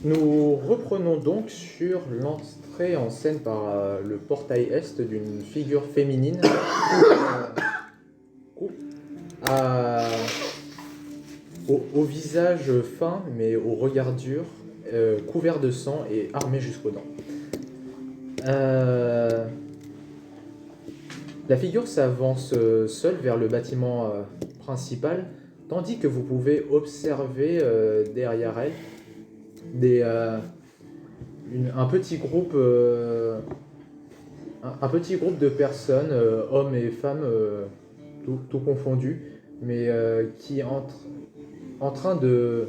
Nous reprenons donc sur l'entrée en scène par le portail est d'une figure féminine à- au visage fin mais au regard dur, couvert de sang et armé jusqu'aux dents. La figure s'avance seule vers le bâtiment principal, tandis que vous pouvez observer derrière elle un petit groupe, un petit groupe de personnes, hommes et femmes, tout confondus, mais qui entrent en train de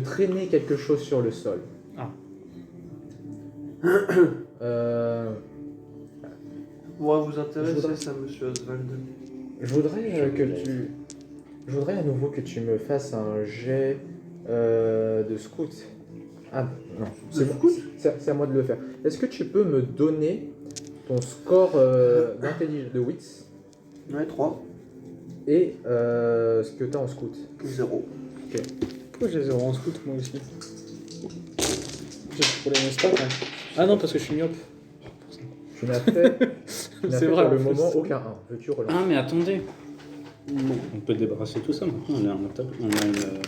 traîner quelque chose sur le sol. Ah. Moi, vous intéresser ça, monsieur Oswald? Je voudrais à nouveau que tu me fasses un jet de scout. Ah non, c'est à moi de le faire. Est-ce que tu peux me donner ton score d'intelligence de wits Ouais, 3. et ce que tu as en scout? 0. Pourquoi j'ai 0 en scout, moi aussi? J'ai pour les stats, hein. Ah non, parce que je suis myope. Tu n'as fait, C'est vrai, pour le en plus. moment aucun 1. Veux-tu relancer? Ah, mais attendez, Non. on peut débarrasser tout ça maintenant. On a une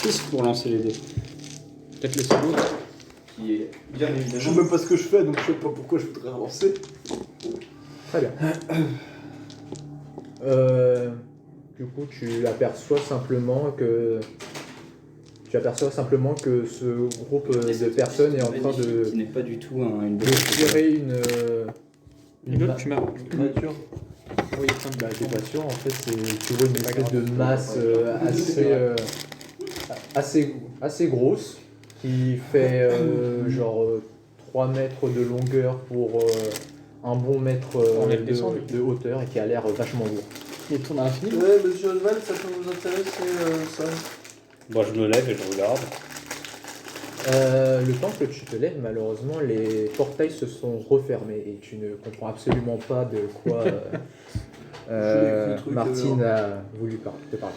piste pour lancer les dés. Peut-être le second. Qui est bien Je évidemment. sais même pas ce que je fais, donc je sais pas pourquoi je voudrais avancer. Très bien. Du coup, tu aperçois simplement que ce groupe de personnes est en train Qui n'est pas du tout une de tirer une Tu m'as. Nature. Oui, bah, t'es pas sûr, en fait, tu vois une espèce de masse assez grosse qui fait genre 3 mètres de longueur pour un bon mètre On est descendu. de hauteur et qui a l'air vachement lourd. Il tourne à l'infini. Ouais, monsieur Oswald, ça peut vous intéresser, ça? Bon, je me lève et je regarde. Le temps que tu te lèves, malheureusement, les portails se sont refermés et tu ne comprends absolument pas de quoi J'ai cru Martine a voulu te parler.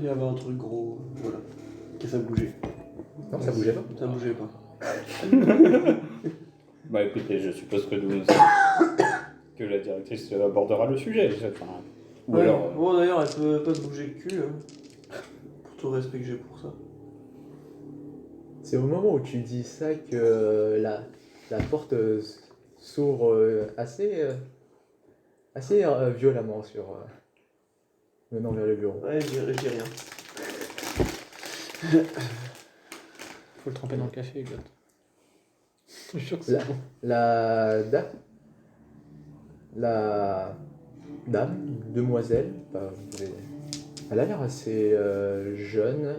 Il y avait un truc gros, voilà. Que ça bougeait. Non, ça bougeait pas. Ça bougeait pas. Bah écoutez, je suppose que que la directrice abordera le sujet. Enfin, ou Ouais. alors, Bon, d'ailleurs, elle peut pas se bouger le cul, hein. Pour tout le respect que j'ai pour ça. C'est au moment où tu dis ça que la porte s'ouvre assez violemment menant vers le bureau. Ouais, je dis rien. Faut le tremper dans le café, Elliot. Je suis sûr que c'est La, bon. la dame, demoiselle, elle a l'air assez jeune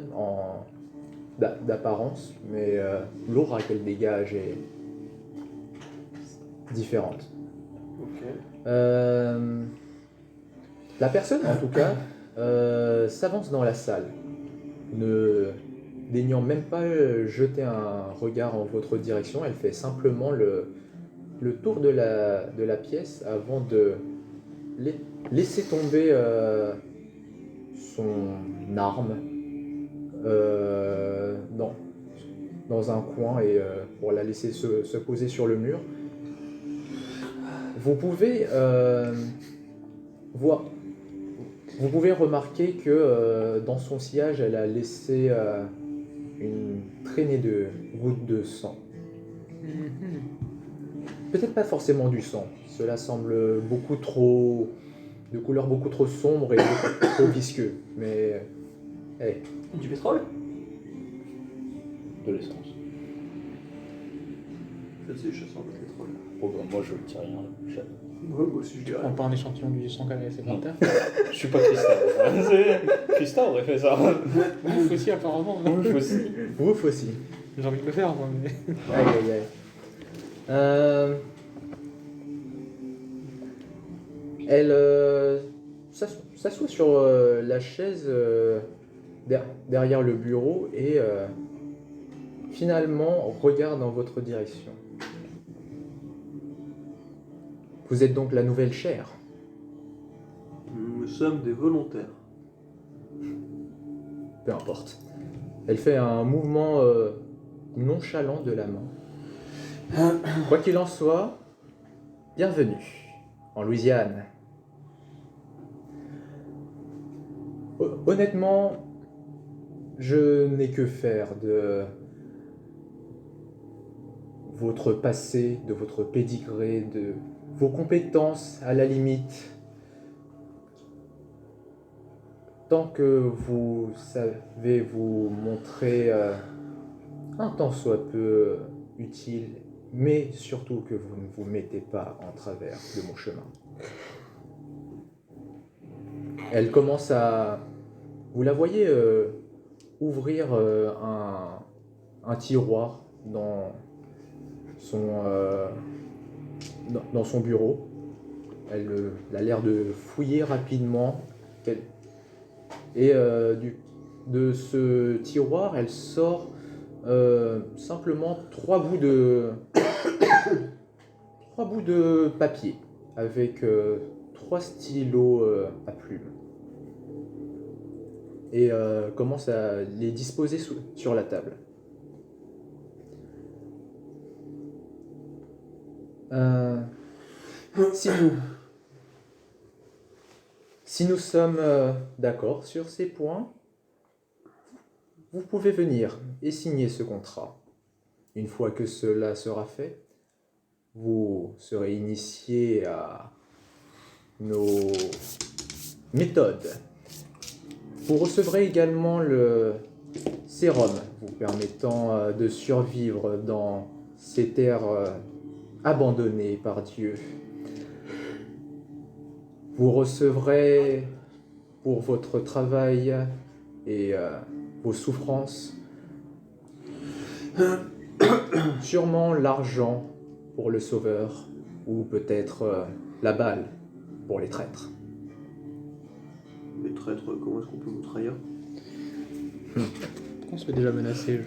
d'apparence, mais l'aura qu'elle dégage est différente. Ok. La personne, en tout cas, s'avance dans la salle, ne daignant même pas jeter un regard en votre direction. Elle fait simplement le tour de la pièce avant de laisser tomber son arme dans un coin et pour la laisser se poser sur le mur. Vous pouvez vous pouvez remarquer que dans son sillage, elle a laissé une traînée de gouttes de sang. Peut-être pas forcément du sang. Cela semble de couleur beaucoup trop sombre et beaucoup trop visqueux. Mais hey, Du pétrole? de l'essence. Je sais, chasseur de pétrole. Oh bah moi je ne dis rien. Ouais, moi aussi je Tu dirais. prends pas un échantillon du sang qu'elle avait laissé par terre. Je suis pas Christa. Christa aurait fait ça. Ouf aussi, apparemment. Ouf aussi. ouf aussi. J'ai envie de le faire, moi, mais. Aïe aïe aïe. Elle s'assoit sur la chaise derrière le bureau et finalement regarde dans votre direction. Vous êtes donc la nouvelle chaire. Nous sommes des volontaires. peu importe. Elle fait un mouvement nonchalant de la main. Quoi qu'il en soit, bienvenue en Louisiane. Honnêtement, je n'ai que faire de votre passé, de votre pédigré, de vos compétences à la limite. Tant que vous savez vous montrer un tant soit peu utile, mais surtout que vous ne vous mettez pas en travers de mon chemin. Elle commence à... Vous la voyez ouvrir un tiroir dans son bureau. Elle a l'air de fouiller rapidement. Et de ce tiroir, elle sort simplement 3 bouts de papier avec 3 stylos à plumes. Et commence à les disposer sur la table. Si nous sommes d'accord sur ces points, vous pouvez venir et signer ce contrat. Une fois que cela sera fait, vous serez initié à nos méthodes. Vous recevrez également le sérum vous permettant de survivre dans ces terres abandonnées par Dieu. Vous recevrez pour votre travail et vos souffrances sûrement l'argent pour le sauveur ou peut-être la balle pour les traîtres. Les traîtres, comment est-ce qu'on peut vous trahir? On se fait déjà menacer.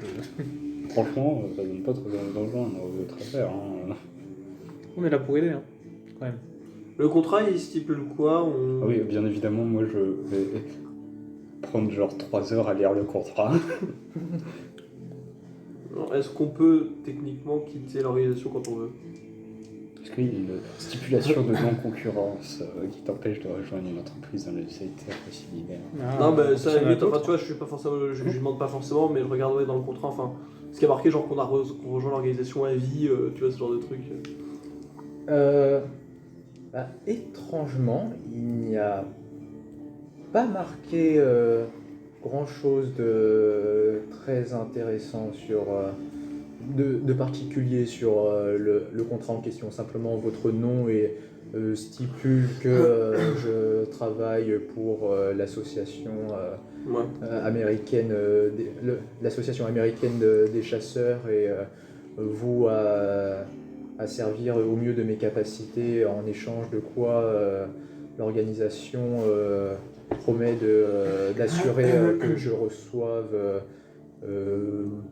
Franchement, ça donne pas trop envie d'en joindre au travers. Hein. On est là pour aider, hein, quand même. Le contrat, il stipule quoi? Ah oui, bien évidemment, moi je vais prendre genre 3 heures à lire le contrat. Alors, est-ce qu'on peut techniquement quitter l'organisation quand on veut? Parce qu'il y a une stipulation de non-concurrence qui t'empêche de rejoindre une entreprise dans le secteur similaire. Non, mais ça, à la limite, enfin, tu vois, je suis pas forcément, je demande pas forcément, mais je regarderai dans le contrat, enfin, ce qui est marqué, genre qu'on rejoint l'organisation à vie, tu vois, ce genre de truc. Étrangement, il n'y a pas marqué grand-chose de très intéressant de particulier sur le contrat en question. Simplement, votre nom stipule que je travaille pour l'association américaine, l'association américaine des chasseurs et vous à servir au mieux de mes capacités, en échange de quoi l'organisation promet d'assurer que je reçoive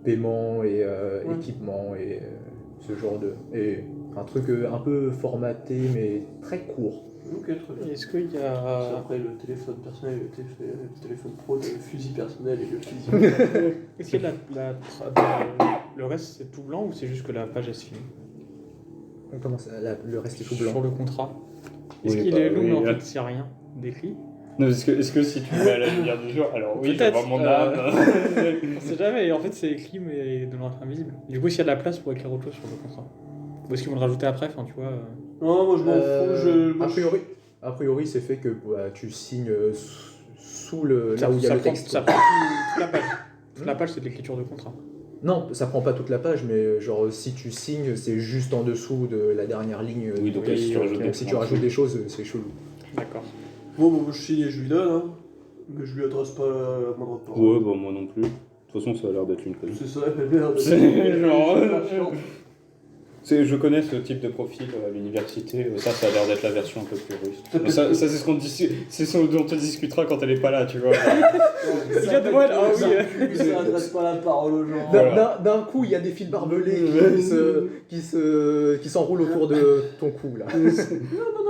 paiement et équipement et ce genre de... Et un truc un peu formaté mais très court. Ok, très bien. Est-ce qu'il y a... Après le téléphone personnel, le téléphone pro, le fusil personnel et le fusil. Est-ce qu'il y a le reste c'est tout blanc ou c'est juste que la page est finie? Comment ça, le reste est tout blanc? Sur le contrat. Est-ce Oui, qu'il est long, oui, mais en là- fait, il n'y a rien d'écrit? Non, est-ce que si tu mets à la lumière du jour, alors oui, je Peut-être, vois mon âme. On sait jamais, et en fait, c'est écrit, mais de noir invisible. Du coup, s'il y a de la place pour écrire autre chose sur le contrat. Ou est-ce qu'ils vont le rajouter après, enfin, tu vois... Non, moi je m'en fous, A priori, c'est fait que tu signes sous là où il y a ça le prend, texte. ça prend toute la page. Toute la page, c'est de l'écriture de contrat. Non, ça prend pas toute la page, mais genre si tu signes, c'est juste en dessous de la dernière ligne. Oui, donc Oui, si tu rajoutes donc des si points tu rajoutes dessus. des choses, c'est chelou. D'accord. Bon, je signe et je lui donne, hein. Mais je lui adresse pas la moindre parole. Ouais, bah moi non plus. De toute façon, ça a l'air d'être une conne. C'est ça, mais merde. C'est genre- Je connais ce type de profil à l'université, ça a l'air d'être la version un peu plus russe. Mais ça c'est ce dont on discutera quand elle est pas là, tu vois. Il y a de moi, ah oui. Ça adresse pas la parole aux gens. Voilà. D'un coup, il y a des fils barbelés qui s'enroulent autour de ton cou là. Non,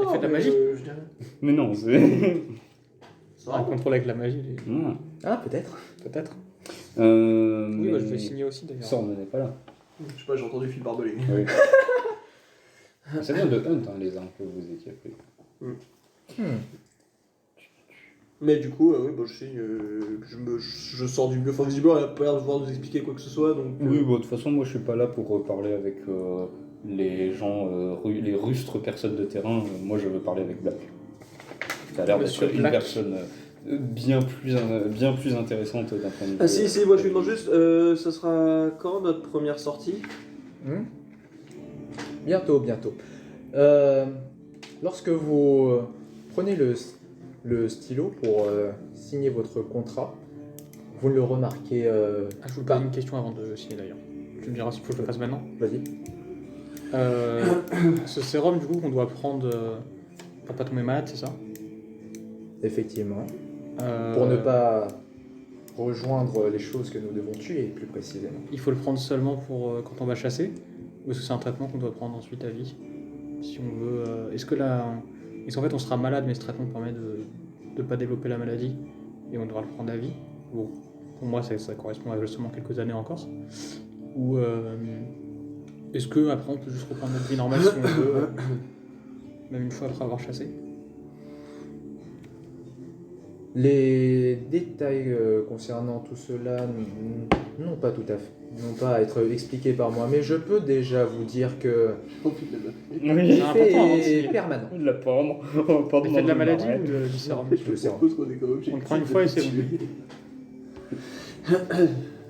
Il fait de la magie. Je dirais. Mais non, c'est... Ça Un va. contrôle avec la magie. Non. Ah, peut-être. Peut-être. Oui, Oui, bah, je vais signer aussi d'ailleurs. Ça, on n'en est pas là. Je sais pas, j'ai entendu Phil Barbelé. Oui. Ça vient de Hunt, hein, les armes que vous étiez pris. Mais du coup, oui, bah, je signe, je sors du bureau. Enfin, visiblement, elle a pas l'air de vouloir nous expliquer quoi que ce soit. Donc, Oui, bon, de toute façon, moi je suis pas là pour parler avec les gens, les rustres personnes de terrain. Moi je veux parler avec Black. Ça a l'air Monsieur d'être une Black. personne bien plus intéressante d'un point de vue. Ah si, moi je lui demande juste, ça sera quand notre première sortie? Bientôt. Lorsque vous prenez le stylo pour signer votre contrat, vous ne le remarquez Je vous pose une question avant de signer d'ailleurs. Tu me diras s'il faut que je le fasse maintenant. Vas-y. Ce sérum du coup qu'on doit prendre pour pas tomber malade, c'est ça? Effectivement. Pour ne pas rejoindre les choses que nous devons tuer, plus précisément. Il faut le prendre seulement pour quand on va chasser? Ou est-ce que c'est un traitement qu'on doit prendre ensuite à vie? Si on veut. Est-ce qu'en fait on sera malade mais ce traitement permet de ne pas développer la maladie et on devra le prendre à vie? Bon, pour moi ça correspond à justement quelques années encore. Ou est-ce que après on peut juste reprendre notre vie normale si on veut, même une fois après avoir chassé? Les détails concernant tout cela n'ont pas tout à fait, n'ont pas à être expliqués par moi, mais je peux déjà vous dire que Oui, C'est important avant de l'effet signer. est permanent. de la prendre. On va pas L'effet de la demander maladie arrête. ou du sérum? Le sérum. On le prend une fois et c'est bon.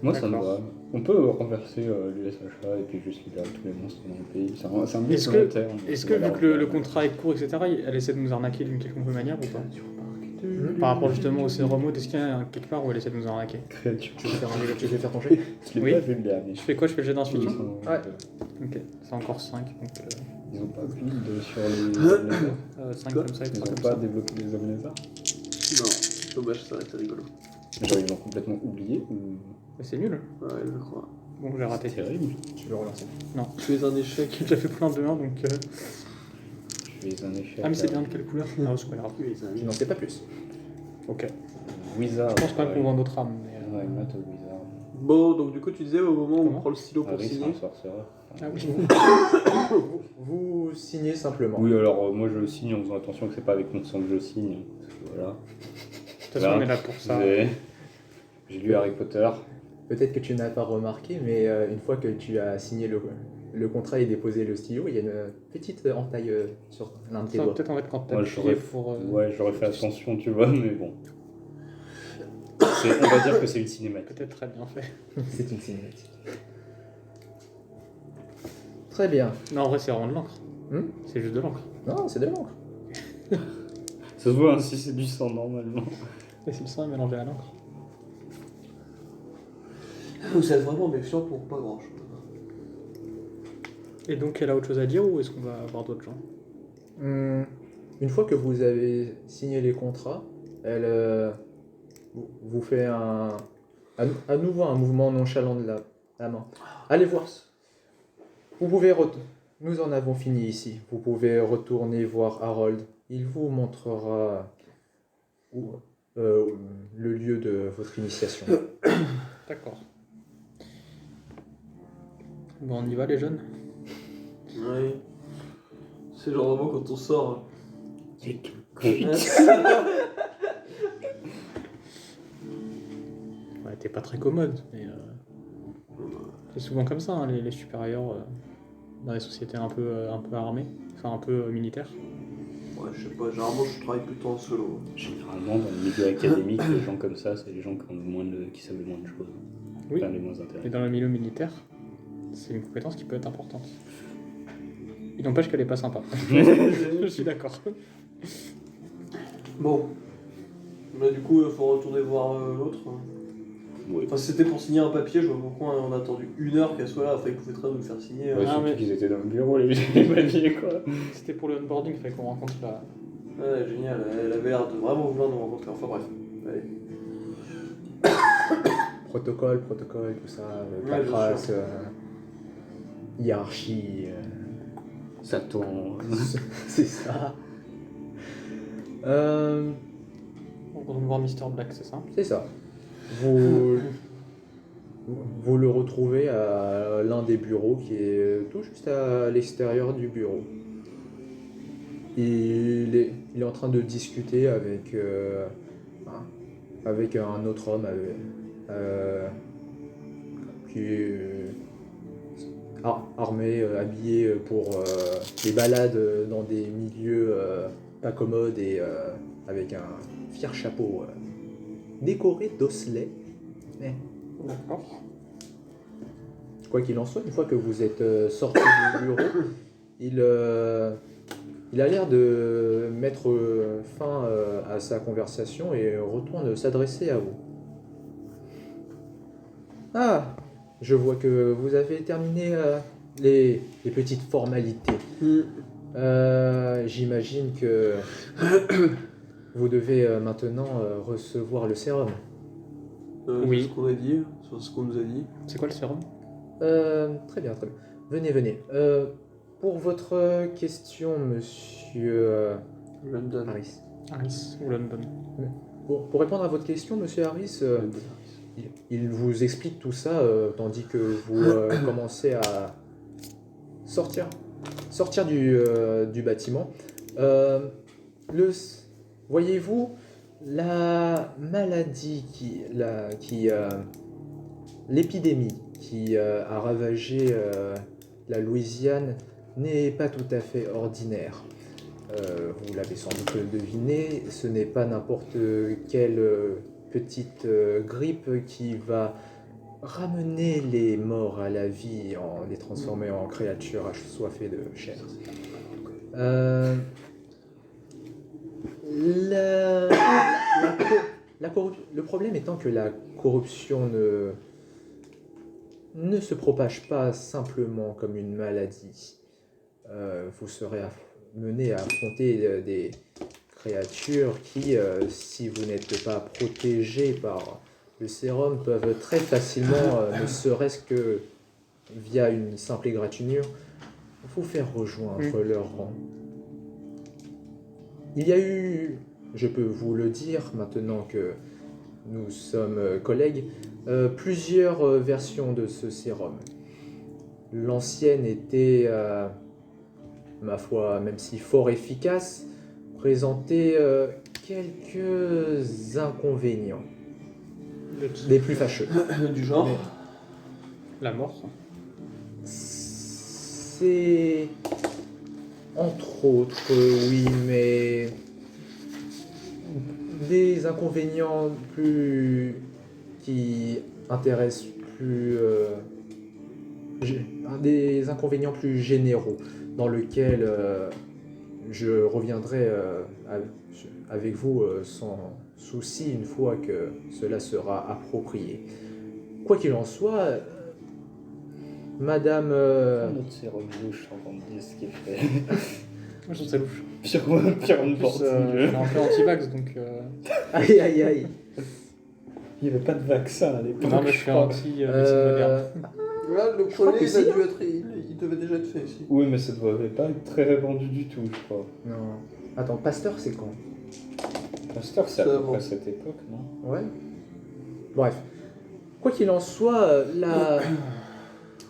Moi ça me D'accord. va. On peut renverser l'USHA et puis juste libérer tous les monstres dans le pays. C'est un Est-ce but que- volontaire. Est-ce que vu que le contrat est court, etc., elle essaie de nous arnaquer d'une quelconque manière ou pas? Par rapport justement au sérum, est-ce qu'il y a quelque part où elle essaie de nous arnaquer? créature. Tu veux faire ton jet? Je l'ai Oui. pas vu le dernier. Je fais quoi? Je fais le jet d'intuition? Ouais. Ok, c'est encore 5, donc Ils ont pas build sur les hommes lézards. 5 Quoi comme ça et Ils 3 ont comme pas ça. développé les hommes lézards. Non, dommage, ça aurait été rigolo. Genre ils l'ont complètement oublié ou... Mais c'est nul. Ouais, je crois. Bon, j'ai raté. C'est terrible. Tu veux relancer. Tu es un échec. J'ai déjà fait plein de 1 donc. Je fais un échec. Ah, mais c'est bien de quelle couleur? Ah, c'est pas grave. Tu es un Je n'en sais pas plus. Ok. Wizard. Je pense quand même qu'on vend notre âme. Mais, Ouais, Matt Wizard. Bon, donc du coup, tu disais au moment où Comment on prend le stylo pour Harry, c'est signer. un sorcereur. Ah oui. Vous signez simplement. Oui, alors moi je signe en faisant attention que c'est pas avec mon sang que je signe. Parce que voilà. De toute façon, on est là pour ça. J'ai lu Harry Potter. Peut-être que tu n'as pas remarqué, mais une fois que tu as signé le contrat et déposé le stylo, il y a une petite entaille sur l'un de tes Ça, doigts. peut-être en fait quand t'as Ouais, appuyé pour. Ouais, j'aurais fait attention, tu vois, mais bon. On va dire que c'est une cinématique. Peut-être très bien fait. C'est une cinématique. Très bien. Non, en vrai, c'est vraiment de l'encre. Hmm C'est juste de l'encre. Non, c'est de l'encre. Ça se voit, hein, si c'est du sang normalement. Et si le sang est mélangé à l'encre. Vous êtes vraiment méfiant pour pas grand chose. Et donc, elle a autre chose à dire ou est-ce qu'on va avoir d'autres gens? Une fois que vous avez signé les contrats, elle vous fait à nouveau un mouvement nonchalant de la main. Allez voir. Vous pouvez nous en avons fini ici. Vous pouvez retourner voir Harold. Il vous montrera le lieu de votre initiation. D'accord. Bon, on y va, les jeunes? Ouais. C'est genre vraiment quand on sort. Ouais, t'es pas très commode, mais c'est souvent comme ça, hein, les supérieurs dans les sociétés un peu armées, enfin un peu militaires. Ouais, je sais pas, généralement je travaille plutôt en solo. Généralement, dans le milieu académique, les gens comme ça, c'est les gens qui savent le moins de choses. Oui. Enfin, les moins Et intéressants. dans le milieu militaire, c'est une compétence qui peut être importante. Il n'empêche qu'elle est pas sympa. Je suis d'accord. Bon. Bah, du coup, il faut retourner voir l'autre. Oui. Enfin, si c'était pour signer un papier, je vois pourquoi on a attendu 1 heure qu'elle soit là. Enfin, il pouvait très bien nous le faire signer. Ouais, Ah, surtout mais- qu'ils étaient dans le bureau, les maniers, quoi. C'était pour le onboarding, il fallait qu'on rencontre la... Ouais, génial. Elle avait l'air de vraiment vouloir nous rencontrer. Enfin, bref. Allez. Protocole, tout ça, Ouais, bien paperasse, sûr. hiérarchie, Ça tourne. c'est ça. On va voir Mr. Black, c'est ça? C'est ça. vous, vous le retrouvez à l'un des bureaux qui est tout juste à l'extérieur du bureau. Il est en train de discuter avec un autre homme qui est armé, habillé pour les balades dans des milieux pas commodes et avec un fier chapeau décoré d'osselets. Mais, D'accord. quoi qu'il en soit, une fois que vous êtes sorti du bureau, il a l'air de mettre fin à sa conversation et retourne s'adresser à vous. Ah, je vois que vous avez terminé les petites formalités. J'imagine que vous devez maintenant recevoir le sérum. Oui. C'est ce qu'on a dit, c'est ce qu'on nous a dit. C'est quoi le sérum? Très bien, très bien. Venez. Pour votre question, monsieur London. Harris. Harris ou London. Pour répondre à votre question, monsieur Harris, il vous explique tout ça tandis que vous commencez à sortir du bâtiment. Voyez-vous, la maladie l'épidémie qui a ravagé la Louisiane n'est pas tout à fait ordinaire. Vous l'avez sans doute deviné, ce n'est pas n'importe quelle petite grippe qui va ramener les morts à la vie en les transformer en créatures assoiffées de chair. Le problème étant que la corruption ne se propage pas simplement comme une maladie. Vous serez mené à affronter des créatures qui, si vous n'êtes pas protégé par le sérum, peuvent très facilement, ne serait-ce que via une simple égratignure, vous faire rejoindre leur rang. Il y a eu, je peux vous le dire maintenant que nous sommes collègues, plusieurs versions de ce sérum. L'ancienne était, ma foi, même si fort efficace, présentait quelques inconvénients, les plus fâcheux. Du genre. La mort. C'est entre autres, oui, mais des inconvénients plus qui intéressent plus des inconvénients plus généraux dans lesquels je reviendrai avec vous sans souci une fois que cela sera approprié. Quoi qu'il en soit, Madame... Notre sérum louche, on me dit ce qu'il fait. Moi je trouve ça louche. Pire En une plus, porte. on est un peu anti-vax donc. Aïe. Il n'y avait pas de vaccin à l'époque. Non, mais je suis anti-médecine moderne. Là, le crois premier, que il a si, dû être. Il devait déjà être fait ici. Oui, mais ça ne devait pas être très répandu du tout, je crois. Non. Attends, Pasteur, c'est quand? Pasteur, c'est à Ça peu avant. près cette époque, non? Ouais. Bref. Quoi qu'il en soit,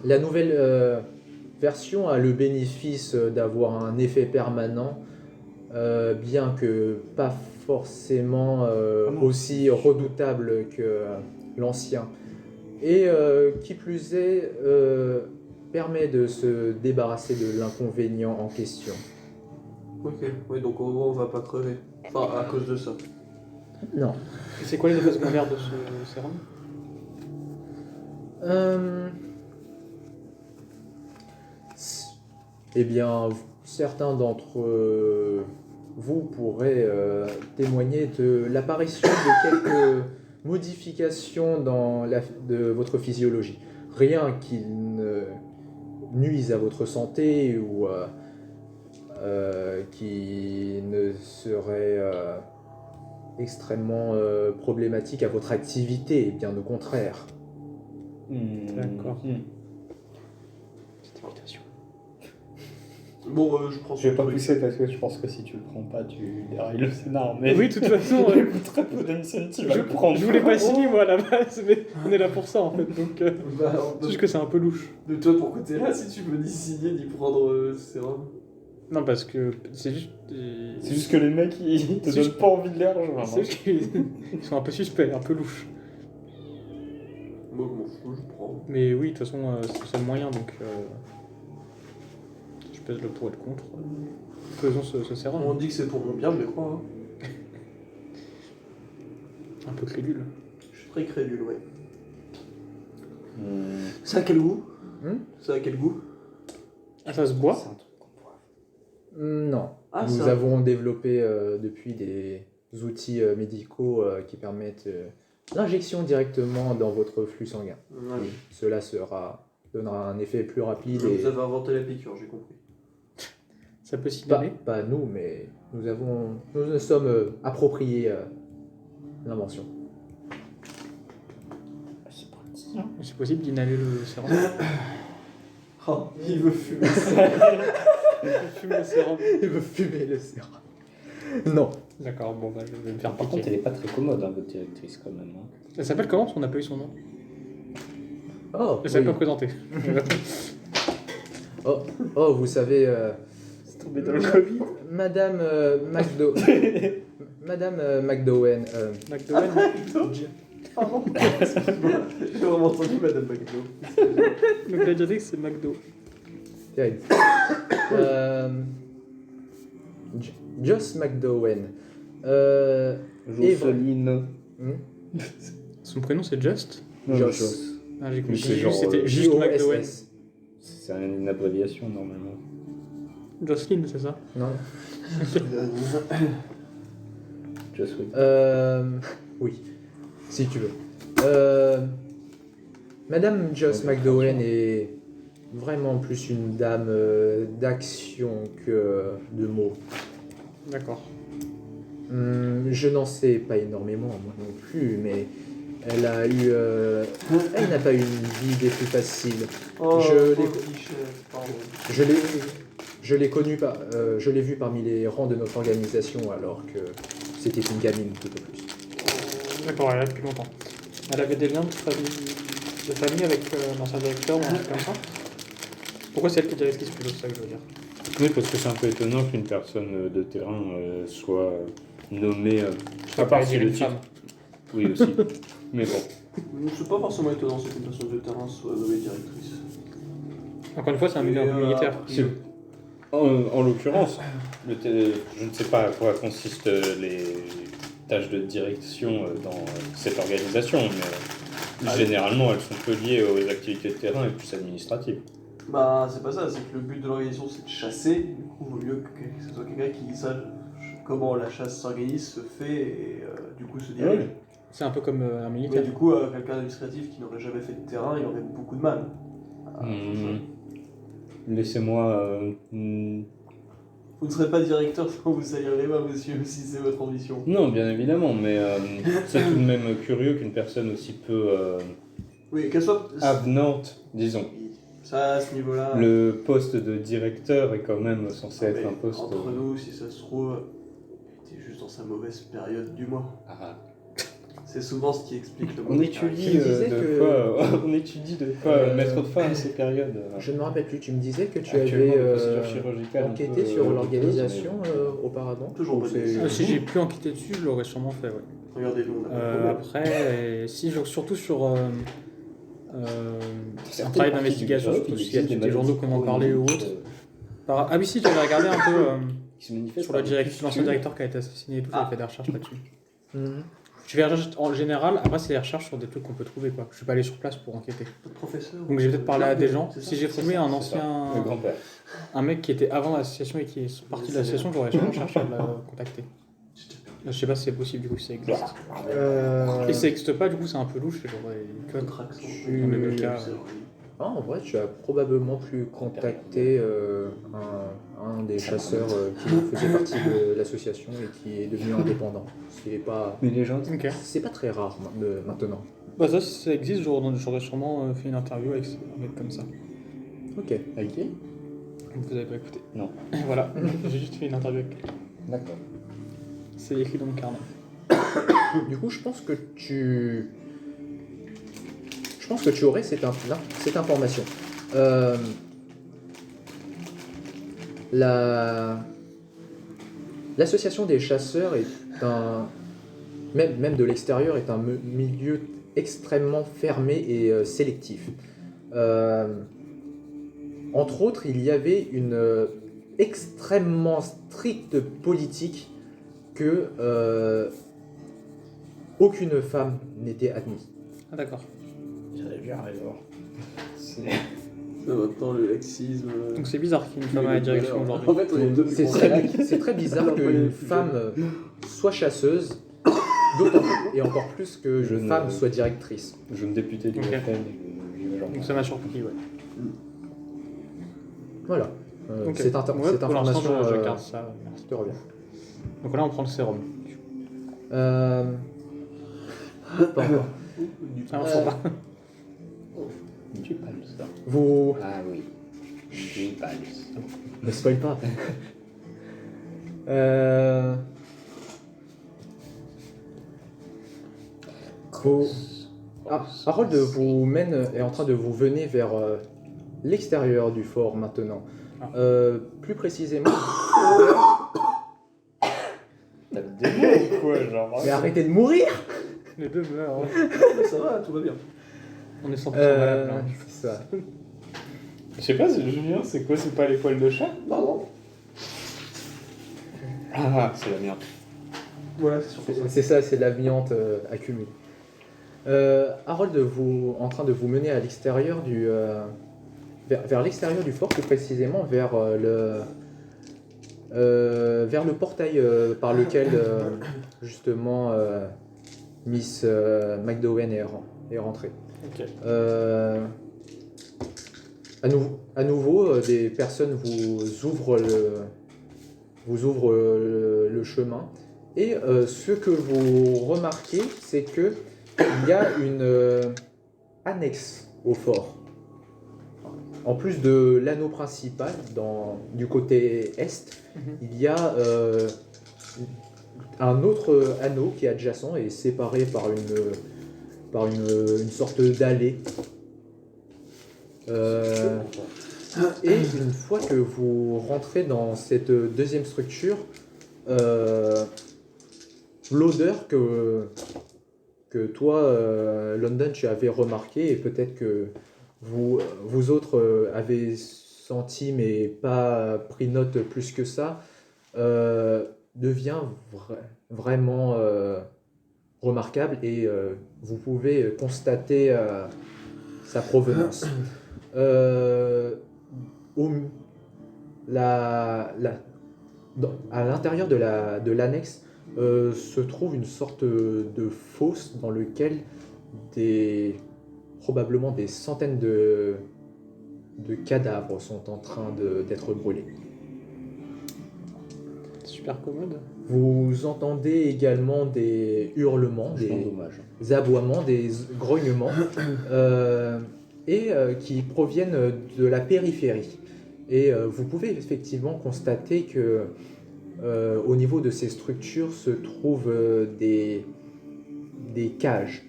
la nouvelle version a le bénéfice d'avoir un effet permanent, bien que pas forcément aussi redoutable que l'ancien. Et qui plus est, permet de se débarrasser de l'inconvénient en question. Ok, oui, donc au moins on va pas crever. Enfin, à cause de ça. Non. Et c'est quoi les effets secondaires de ce sérum? Eh bien, certains d'entre vous pourraient témoigner de l'apparition de quelques modifications de votre physiologie. Rien qui ne nuise à votre santé ou qui ne serait extrêmement problématique à votre activité, bien au contraire. D'accord. Petite invitation. Bon, je prends Je vais pas truc. pousser parce que je pense que si tu le prends pas, tu dérailles le scénar. Mais Oui, de toute façon, il y a très peu d'incentive à le prendre. je voulais pas signer moi à la base, mais on est là pour ça en fait, donc Bah, c'est juste que c'est un peu louche. de toi, pourquoi t'es là si tu veux ni signer ni prendre sérum? Non, parce que c'est juste. C'est juste que les mecs, ils te C'est donnent juste- pas envie de les rejoindre. C'est juste qu'ils ils sont un peu suspects, un peu louches. Moi, je m'en fous, je prends. Mais oui, de toute façon, c'est le seul moyen, donc je pèse le pour et le contre. Faisons ce sérum. On dit que c'est pour mon bien, je les crois. Hein. Un peu crédule. Je suis très crédule, ouais. Hmm. Ça a quel goût Hmm Ça a quel goût Ah, ça se boit? C'est un truc qu'on pourra- Non. Ah, Nous ça. avons développé depuis des outils médicaux qui permettent l'injection directement dans votre flux sanguin. Ouais. Cela donnera un effet plus rapide. Vous avez inventé la piqûre, j'ai compris. Ça peut s'inhaler? Pas nous, mais nous nous sommes appropriés l'invention. C'est pratique, hein. C'est possible d'inhaler le sérum? Oh, il veut fumer. Fume le sérum. Il veut fumer le sérum. Non. D'accord, bon, bah, je vais me faire Par contre, elle piquer. est pas très commode, hein, votre directrice, quand même. Hein. Elle s'appelle comment? Parce qu'on n'a pas eu son nom. Oh, Elle s'est oui. pas présentée. Oh, vous savez, C'est tombé dans le Covid. Madame Madame McDowen. McDowell. Pardon. Excuse-moi, j'ai vraiment entendu Madame McDo. Le gladiateur, c'est McDo. Terrible. Joss McDowen. Jocelyne. Hmm? Son prénom, c'est Just? Non, Joss. Joss. Ah, j'ai Mais compris. c'est genre, C'était juste McDowell. JOSS. C'est une abréviation, normalement. Jocelyn, c'est ça? Non. Joss, oui. Oui, si tu veux. Madame Joss McDowen est vraiment plus une dame d'action que de mots. D'accord. Je n'en sais pas énormément, moi non plus, mais elle n'a pas eu une vie des plus faciles. Oh, Je pauvre l'ai- cliché, pardon. Je l'ai connue, je l'ai vue parmi les rangs de notre organisation alors que c'était une gamine tout au plus. D'accord, elle est là depuis longtemps. Elle avait des liens de famille avec l'ancien directeur ou un truc comme ça? Pourquoi c'est elle qui est directrice plutôt, c'est ça que je veux dire? Oui, parce que c'est un peu étonnant qu'une personne de terrain soit nommée. Je à part si dire le une titre. femme. Oui, aussi. Mais bon. C'est pas forcément étonnant c'est qu'une personne de terrain soit nommée directrice. Encore une fois, c'est un milieu un peu militaire. C'est- En l'occurrence, je ne sais pas à quoi consistent les tâches de direction dans cette organisation, mais généralement elles sont peu liées aux activités de terrain et plus administratives. Bah, c'est pas ça, c'est que le but de l'organisation c'est de chasser. Du coup, il vaut mieux que ce soit quelqu'un qui sache comment la chasse s'organise, se fait et du coup se dirige. Ouais. C'est un peu comme un Mais militaire. du coup, quelqu'un d'administratif qui n'aurait jamais fait de terrain, il aurait beaucoup de mal. Laissez-moi. Vous ne serez pas directeur sans vous salir les mains, monsieur, si c'est votre ambition. Non, bien évidemment, mais c'est tout de même curieux qu'une personne aussi peu Oui, qu'elle soit. avenante, disons. Oui, ça, à ce niveau-là. Le poste de directeur est quand même censé Ah, être mais un poste. Entre nous, si ça se trouve, il était juste dans sa mauvaise période du mois. Ah. C'est souvent ce qui explique le On mauvais étudie Tu me disais que- on étudie de quoi mettre fin à ces périodes. Je ne me rappelle plus, tu me disais que tu Actuellement, avais les procédures chirurgicales un enquêté peu, sur l'organisation douteuses, auparavant. Toujours Ou bonne c'est- question. Si j'ai pu enquêter dessus, je l'aurais sûrement fait, ouais. Regardez-nous, on a pas de problème. Après, si, surtout sur un Certaines travail parties d'investigation, du surtout globe, s'il y a il existe des journaux qui en ont parlé ou autres. autres. Ah oui, si, j'avais regardé un peu qui se manifestent sur par le des l'ancien pustules. directeur qui a été assassiné et tout, j'avais fait des recherches là-dessus. Mhm. Je fais des recherches en général, après c'est des recherches sur des trucs qu'on peut trouver, quoi. Je suis pas allé sur place pour enquêter. Votre professeur. Donc j'ai peut-être parlé à des gens. C'est Si ça j'ai trouvé un C'est ça, ancien, le grand-père. un mec qui était avant l'association et qui est parti de l'association, j'aurais sûrement cherché à le contacter. Je sais pas si c'est possible du coup si ça existe. Et si ça existe pas, du coup c'est un peu louche et j'aurais code. Votre accent. Dans les deux cas, Ah, en vrai, tu as probablement pu contacter un des chasseurs qui faisait partie de l'association et qui est devenu indépendant. Mais les gens. Ok. C'est pas très rare maintenant. Bah ça, si ça existe, j'aurais sûrement fait une interview avec un mec comme ça. Ok. Ok. Vous avez pas écouté. Non. Voilà, j'ai juste fait une interview avec quelqu'un. D'accord. C'est écrit dans mon carnet. Du coup, je pense que tu aurais cette information. L'association des chasseurs est même de l'extérieur, est un milieu extrêmement fermé et sélectif. Entre autres, il y avait une extrêmement stricte politique que aucune femme n'était admise. Ah d'accord. J'avais bien raison. Maintenant, le laxisme. Donc c'est bizarre qu'il y ait une femme à la direction aujourd'hui. En fait, on est deux C'est très bizarre qu'une femme soit chasseuse, et encore plus qu'une femme soit directrice. Jeune député du Ok. FN. Donc ça m'a surpris, ouais. Voilà. Ok. Cette Ouais, pour l'instant, information je garde ça. Merci. te revient. Donc là, on prend le sérum. Pas encore. Ah, on sent pas. Du Pals. Vous Ah oui. Du Pals. ne spoil pas. Harold vous mène est en train de vous mener vers l'extérieur du fort maintenant. Plus précisément. T'as des mots ou quoi, genre? Mais arrêtez de mourir. Les deux meurent. Ça va, tout va bien. On est 100% malade là. C'est ça. Je sais pas, Julien, c'est quoi? C'est pas les poils de chat? Pardon. Ah, c'est la merde. Voilà, c'est surtout ça. C'est ça, c'est de l'amiante accumulée. Harold en train de vous mener à l'extérieur vers l'extérieur du fort, plus précisément vers le portail par lequel justement Miss McDowen est rentrée. Ok. À nouveau, des personnes vous ouvrent le chemin. Et ce que vous remarquez, c'est que il y a une annexe au fort. En plus de l'anneau principal, du côté est, il y a un autre anneau qui est adjacent et séparé par une sorte d'allée. Et une fois que vous rentrez dans cette deuxième structure, l'odeur que toi, London, tu avais remarqué, et peut-être que vous autres avez senti mais pas pris note plus que ça, devient vraiment remarquable et vous pouvez constater sa provenance. À l'intérieur de l'annexe se trouve une sorte de fosse dans lequel probablement des centaines de cadavres sont en train d'être brûlés. Super commode. Vous entendez également des hurlements, des aboiements, des grognements, qui proviennent de la périphérie. Et vous pouvez effectivement constater que au niveau de ces structures se trouvent des cages,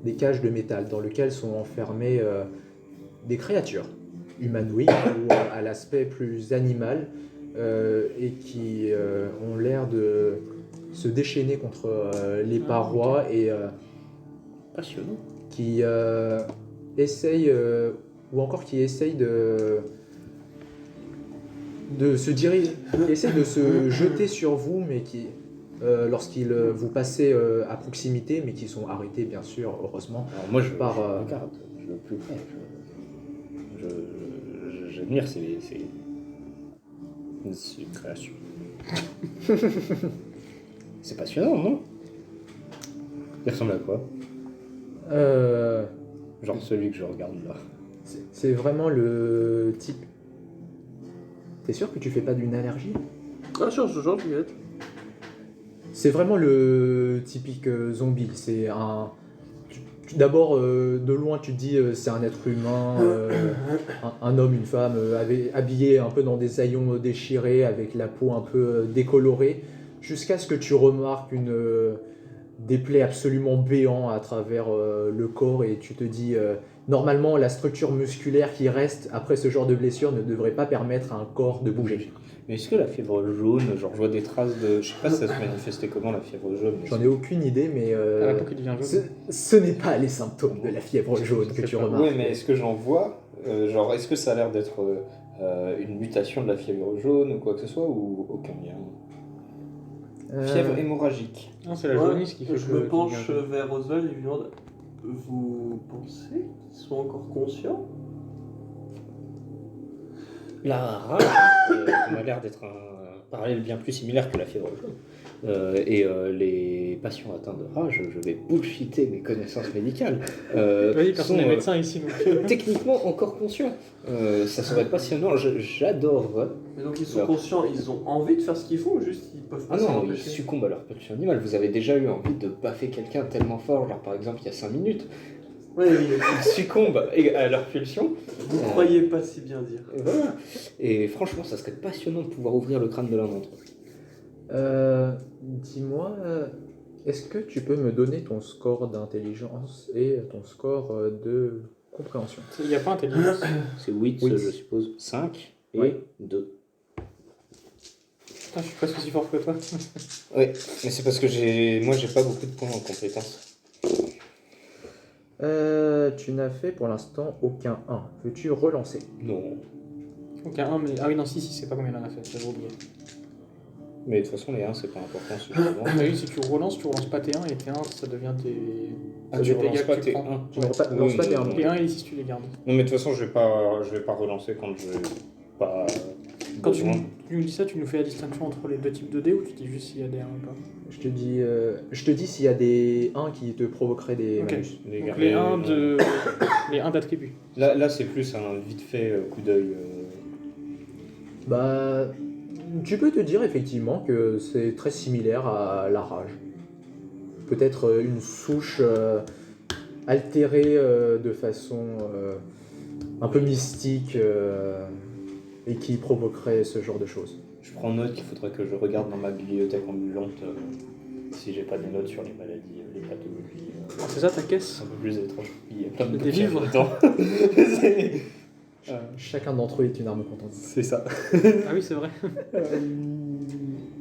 des cages de métal dans lesquelles sont enfermées des créatures humanoïdes ou à l'aspect plus animal et qui ont l'air de se déchaîner contre les parois et Passionnant. qui essayent ou encore qui essayent de se diriger, qui essaient de se jeter sur vous, mais qui, lorsqu'ils vous passez à proximité, mais qui sont arrêtés bien sûr, heureusement. Alors moi je Par, regarde, je veux plus près, j'admire ces créations. C'est passionnant, non? Il ressemble à quoi? Genre celui que je regarde là. C'est vraiment le type. T'es sûr que tu fais pas d'une allergie? Ah, sûr, ce genre, Juliette. C'est vraiment le typique zombie. D'abord, de loin, tu te dis c'est un être humain, un homme, une femme, habillé un peu dans des haillons déchirés, avec la peau un peu décolorée, jusqu'à ce que tu remarques des plaies absolument béantes à travers le corps, et tu te dis, normalement, la structure musculaire qui reste après ce genre de blessure ne devrait pas permettre à un corps de bouger. Mais est-ce que la fièvre jaune, genre je vois des traces de... Je sais pas si ça se manifestait comment la fièvre jaune. Mais J'en ai aucune idée, mais À la peau qui devient jaune. ce n'est pas les symptômes de la fièvre jaune que tu remarques. Oui, mais est-ce que j'en vois genre, est-ce que ça a l'air d'être une mutation de la fièvre jaune ou quoi que ce soit, ou aucun lien? Fièvre hémorragique. Non, c'est la jaunisse qui fait Je que- me qui penche devient jaune. vers Oswald et lui demande vous pensez qu'ils sont encore conscients? La rage m'a l'air d'être un parallèle bien plus similaire que la fièvre jaune. Les patients atteints de rage, je vais bullshiter mes connaissances médicales, Vas-y, personne sont n'est médecin ici. Donc... techniquement encore conscients. Ça serait passionnant, j'adorerais. Mais donc ils sont Là. conscients, ils ont envie de faire ce qu'ils font ou juste ils peuvent pas Ah s'en non, ils empêcher? succombent à leur pulsion animale. Vous avez déjà eu envie de baffer quelqu'un tellement fort, genre par exemple il y a 5 minutes. Oui, Ils succombent à leur pulsion. vous croyez pas si bien dire. Et voilà. Et franchement, ça serait passionnant de pouvoir ouvrir le crâne de l'un d'entre eux. Dis-moi, est-ce que tu peux me donner ton score d'intelligence et ton score de compréhension? Il n'y a pas intelligence. C'est 8, Oui. je suppose. 5 et Oui. 2. Putain, je suis presque aussi fort que toi. Oui, mais c'est parce que moi j'ai pas beaucoup de points en compétences. Tu n'as fait pour l'instant aucun 1. Veux-tu relancer? Non. Donc un 1, mais... Ah oui, non, si, c'est pas combien il en a fait, j'avais oublié. Mais de toute façon, les 1 c'est pas important. C'est justement. Ah oui, si tu relances pas tes 1 et tes 1, ça devient tes... Ah, ça tu devient relances tes pas que tu tes prends. 1. Tu ne relances pas tes 1. Les 1 et les 6, tu les gardes. Non, mais de toute façon, je vais pas relancer quand je pas. Quand tu besoin. nous dis ça, tu nous fais la distinction entre les deux types de dés ou tu dis juste s'il y a des 1 ou pas? Je te dis s'il y a des 1 qui te provoqueraient des Ok. malus. Donc les 1 de... les 1 d'attribut. Là, c'est plus un vite fait coup d'œil. Bah, tu peux te dire effectivement que c'est très similaire à la rage. Peut-être une souche altérée de façon un peu mystique et qui provoquerait ce genre de choses. Je prends note qu'il faudrait que je regarde dans ma bibliothèque ambulante si j'ai pas des notes sur les maladies, les pathologies. C'est ça ta caisse? Un peu plus étrange. Il y a plein de Des bouquins livres. dedans. Chacun d'entre eux est une arme contente. C'est ça. Ah oui, c'est vrai.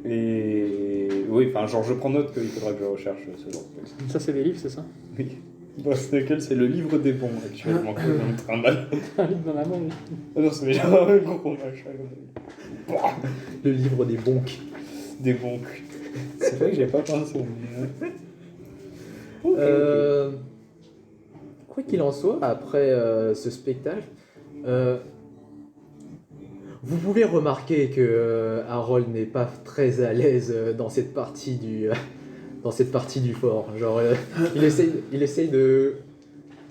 Et oui, enfin, genre, je prends note qu'il faudra que je recherche ce genre de truc. Ça, c'est des livres, c'est ça? Oui. Boss Knuckles, c'est le livre des bons actuellement que je me trimballe. Un livre dans la main, oui. Ah non, c'est genre un gros machin. Le livre des bonks. Des bons. C'est vrai que j'ai pas pensé. Mais... Ok, ok. Quoi qu'il en soit, après ce spectacle, vous pouvez remarquer que Harold n'est pas très à l'aise dans cette partie du fort. Genre, il essaye de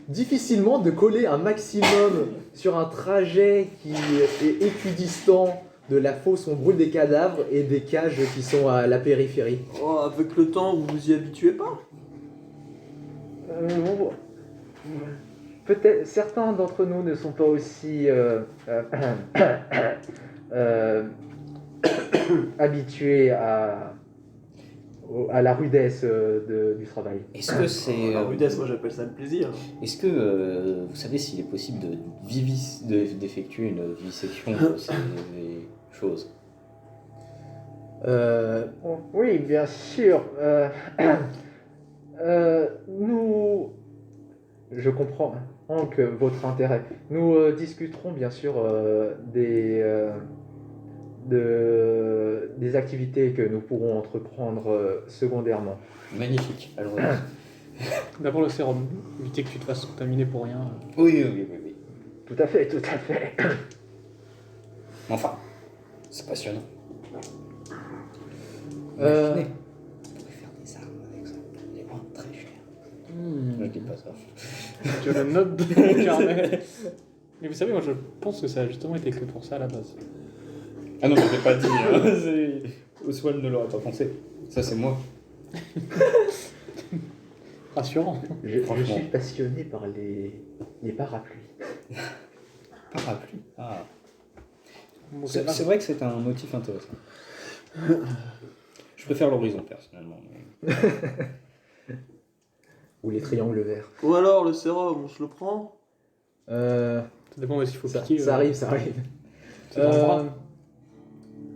difficilement de coller un maximum sur un trajet qui est équidistant de la fosse où on brûle des cadavres et des cages qui sont à la périphérie. Oh, avec le temps, vous vous y habituez pas? Peut-être certains d'entre nous ne sont pas aussi habitués à la rudesse du travail. Est-ce que c'est. La rudesse, moi j'appelle ça le plaisir. Est-ce que vous savez s'il est possible d'effectuer une vivisection de ces choses? Oui, bien sûr. Je comprends que votre intérêt. Nous discuterons bien sûr des activités que nous pourrons entreprendre secondairement. Magnifique. Alors, D'abord le sérum, éviter que tu te fasses contaminer pour rien. oui. Tout à fait, tout à fait. Enfin, c'est passionnant. Euh, Imaginez, on pourrait faire des armes avec ça. Des armes très chères. Je dis pas ça. Tu le notes dans mon carnet. Mais vous savez, moi je pense que ça a justement été que pour ça à la base. Ah non, je l'ai pas dit. Hein. Oswald ne l'aurait pas pensé. Ça, c'est moi. Rassurant. Je Franchement. suis passionné par les parapluies. Parapluie. Ah. Bon, C'est vrai que c'est un motif intéressant. Je préfère l'horizon personnellement. mais- Ou les triangles verts. Ou alors le sérum, on se le prend. Euh, Ça dépend où est-ce qu'il faut ça, piquer. ça arrive, ça arrive. C'est dans le bras.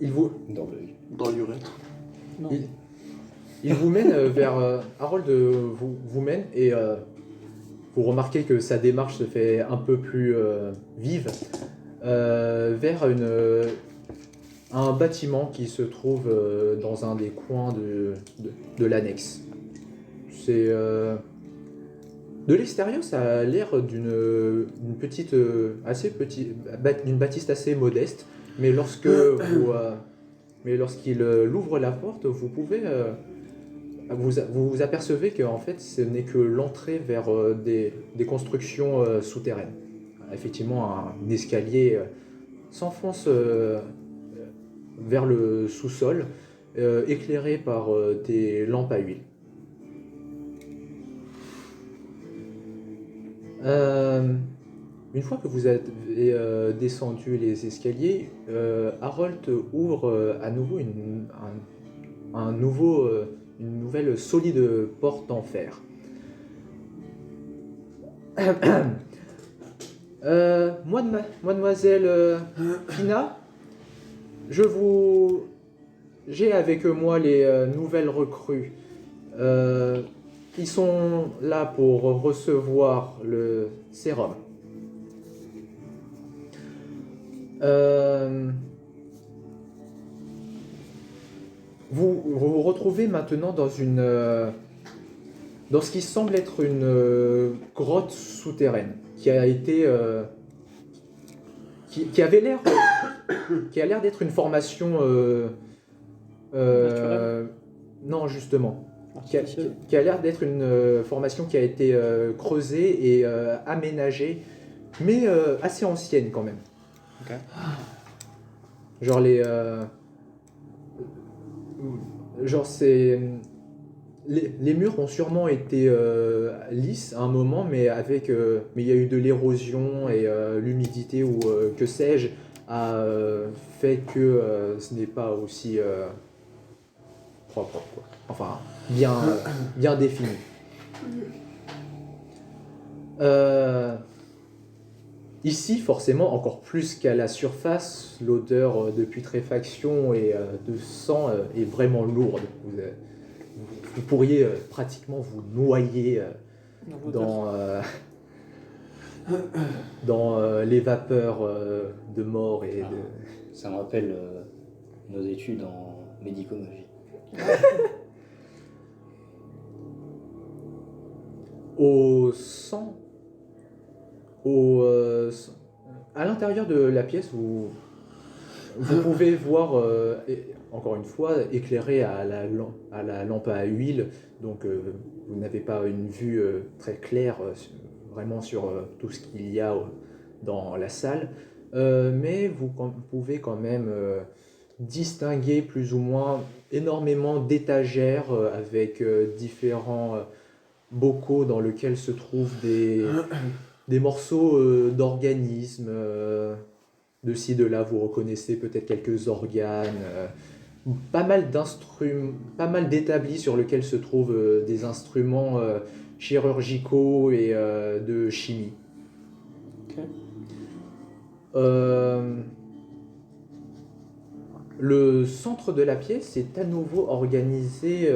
Il vous, Dans l'œil. Dans l'urètre. Non. il vous mène vers... Harold vous mène et vous remarquez que sa démarche se fait un peu plus vive vers un bâtiment qui se trouve dans un des coins de l'annexe. C'est... de l'extérieur, ça a l'air d'une petite, d'une bâtisse assez modeste, mais mais lorsqu'il ouvre la porte, vous pouvez vous apercevez que en fait, ce n'est que l'entrée vers des constructions souterraines. Effectivement, un escalier s'enfonce vers le sous-sol, éclairé par des lampes à huile. Une fois que vous êtes descendu les escaliers, Harold ouvre à nouveau une nouvelle solide porte en fer. Mademoiselle Fina, j'ai avec moi les nouvelles recrues. Ils sont là pour recevoir le sérum. Vous vous retrouvez maintenant dans dans ce qui semble être une grotte souterraine qui a été qui avait l'air qui a l'air d'être une formation non justement qui a l'air d'être une formation qui a été creusée et aménagée mais assez ancienne quand même. Ok. Genre les murs ont sûrement été lisses à un moment, mais mais il y a eu de l'érosion et l'humidité ou que sais-je a fait que ce n'est pas aussi propre, quoi. Enfin bien défini. Ici, forcément, encore plus qu'à la surface, l'odeur de putréfaction et de sang est vraiment lourde. Vous pourriez pratiquement vous noyer dans les vapeurs de mort et de... Ça me rappelle nos études en médicologie. À l'intérieur de la pièce, vous pouvez voir, encore une fois, éclairé à la lampe à huile, donc vous n'avez pas une vue très claire vraiment sur tout ce qu'il y a dans la salle, mais vous pouvez quand même distinguer plus ou moins énormément d'étagères avec différents bocaux dans lesquels se trouvent des morceaux d'organismes, de ci, de là, vous reconnaissez peut-être quelques organes, pas mal d'établis sur lesquels se trouvent des instruments chirurgicaux et de chimie. Ok. Le centre de la pièce est à nouveau organisé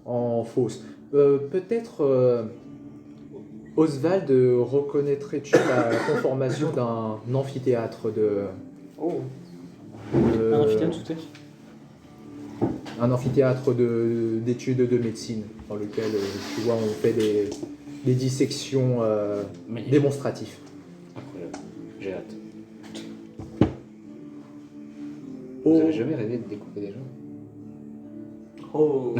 en fosse. Peut-être... Oswald, reconnaîtrais-tu la conformation d'un amphithéâtre Oh. Un amphithéâtre sous terre. un amphithéâtre d'études de médecine dans lequel tu vois on fait des dissections Magnifique. démonstratives. Incroyable. J'ai hâte. Vous avez jamais rêvé de découper des gens? Oh.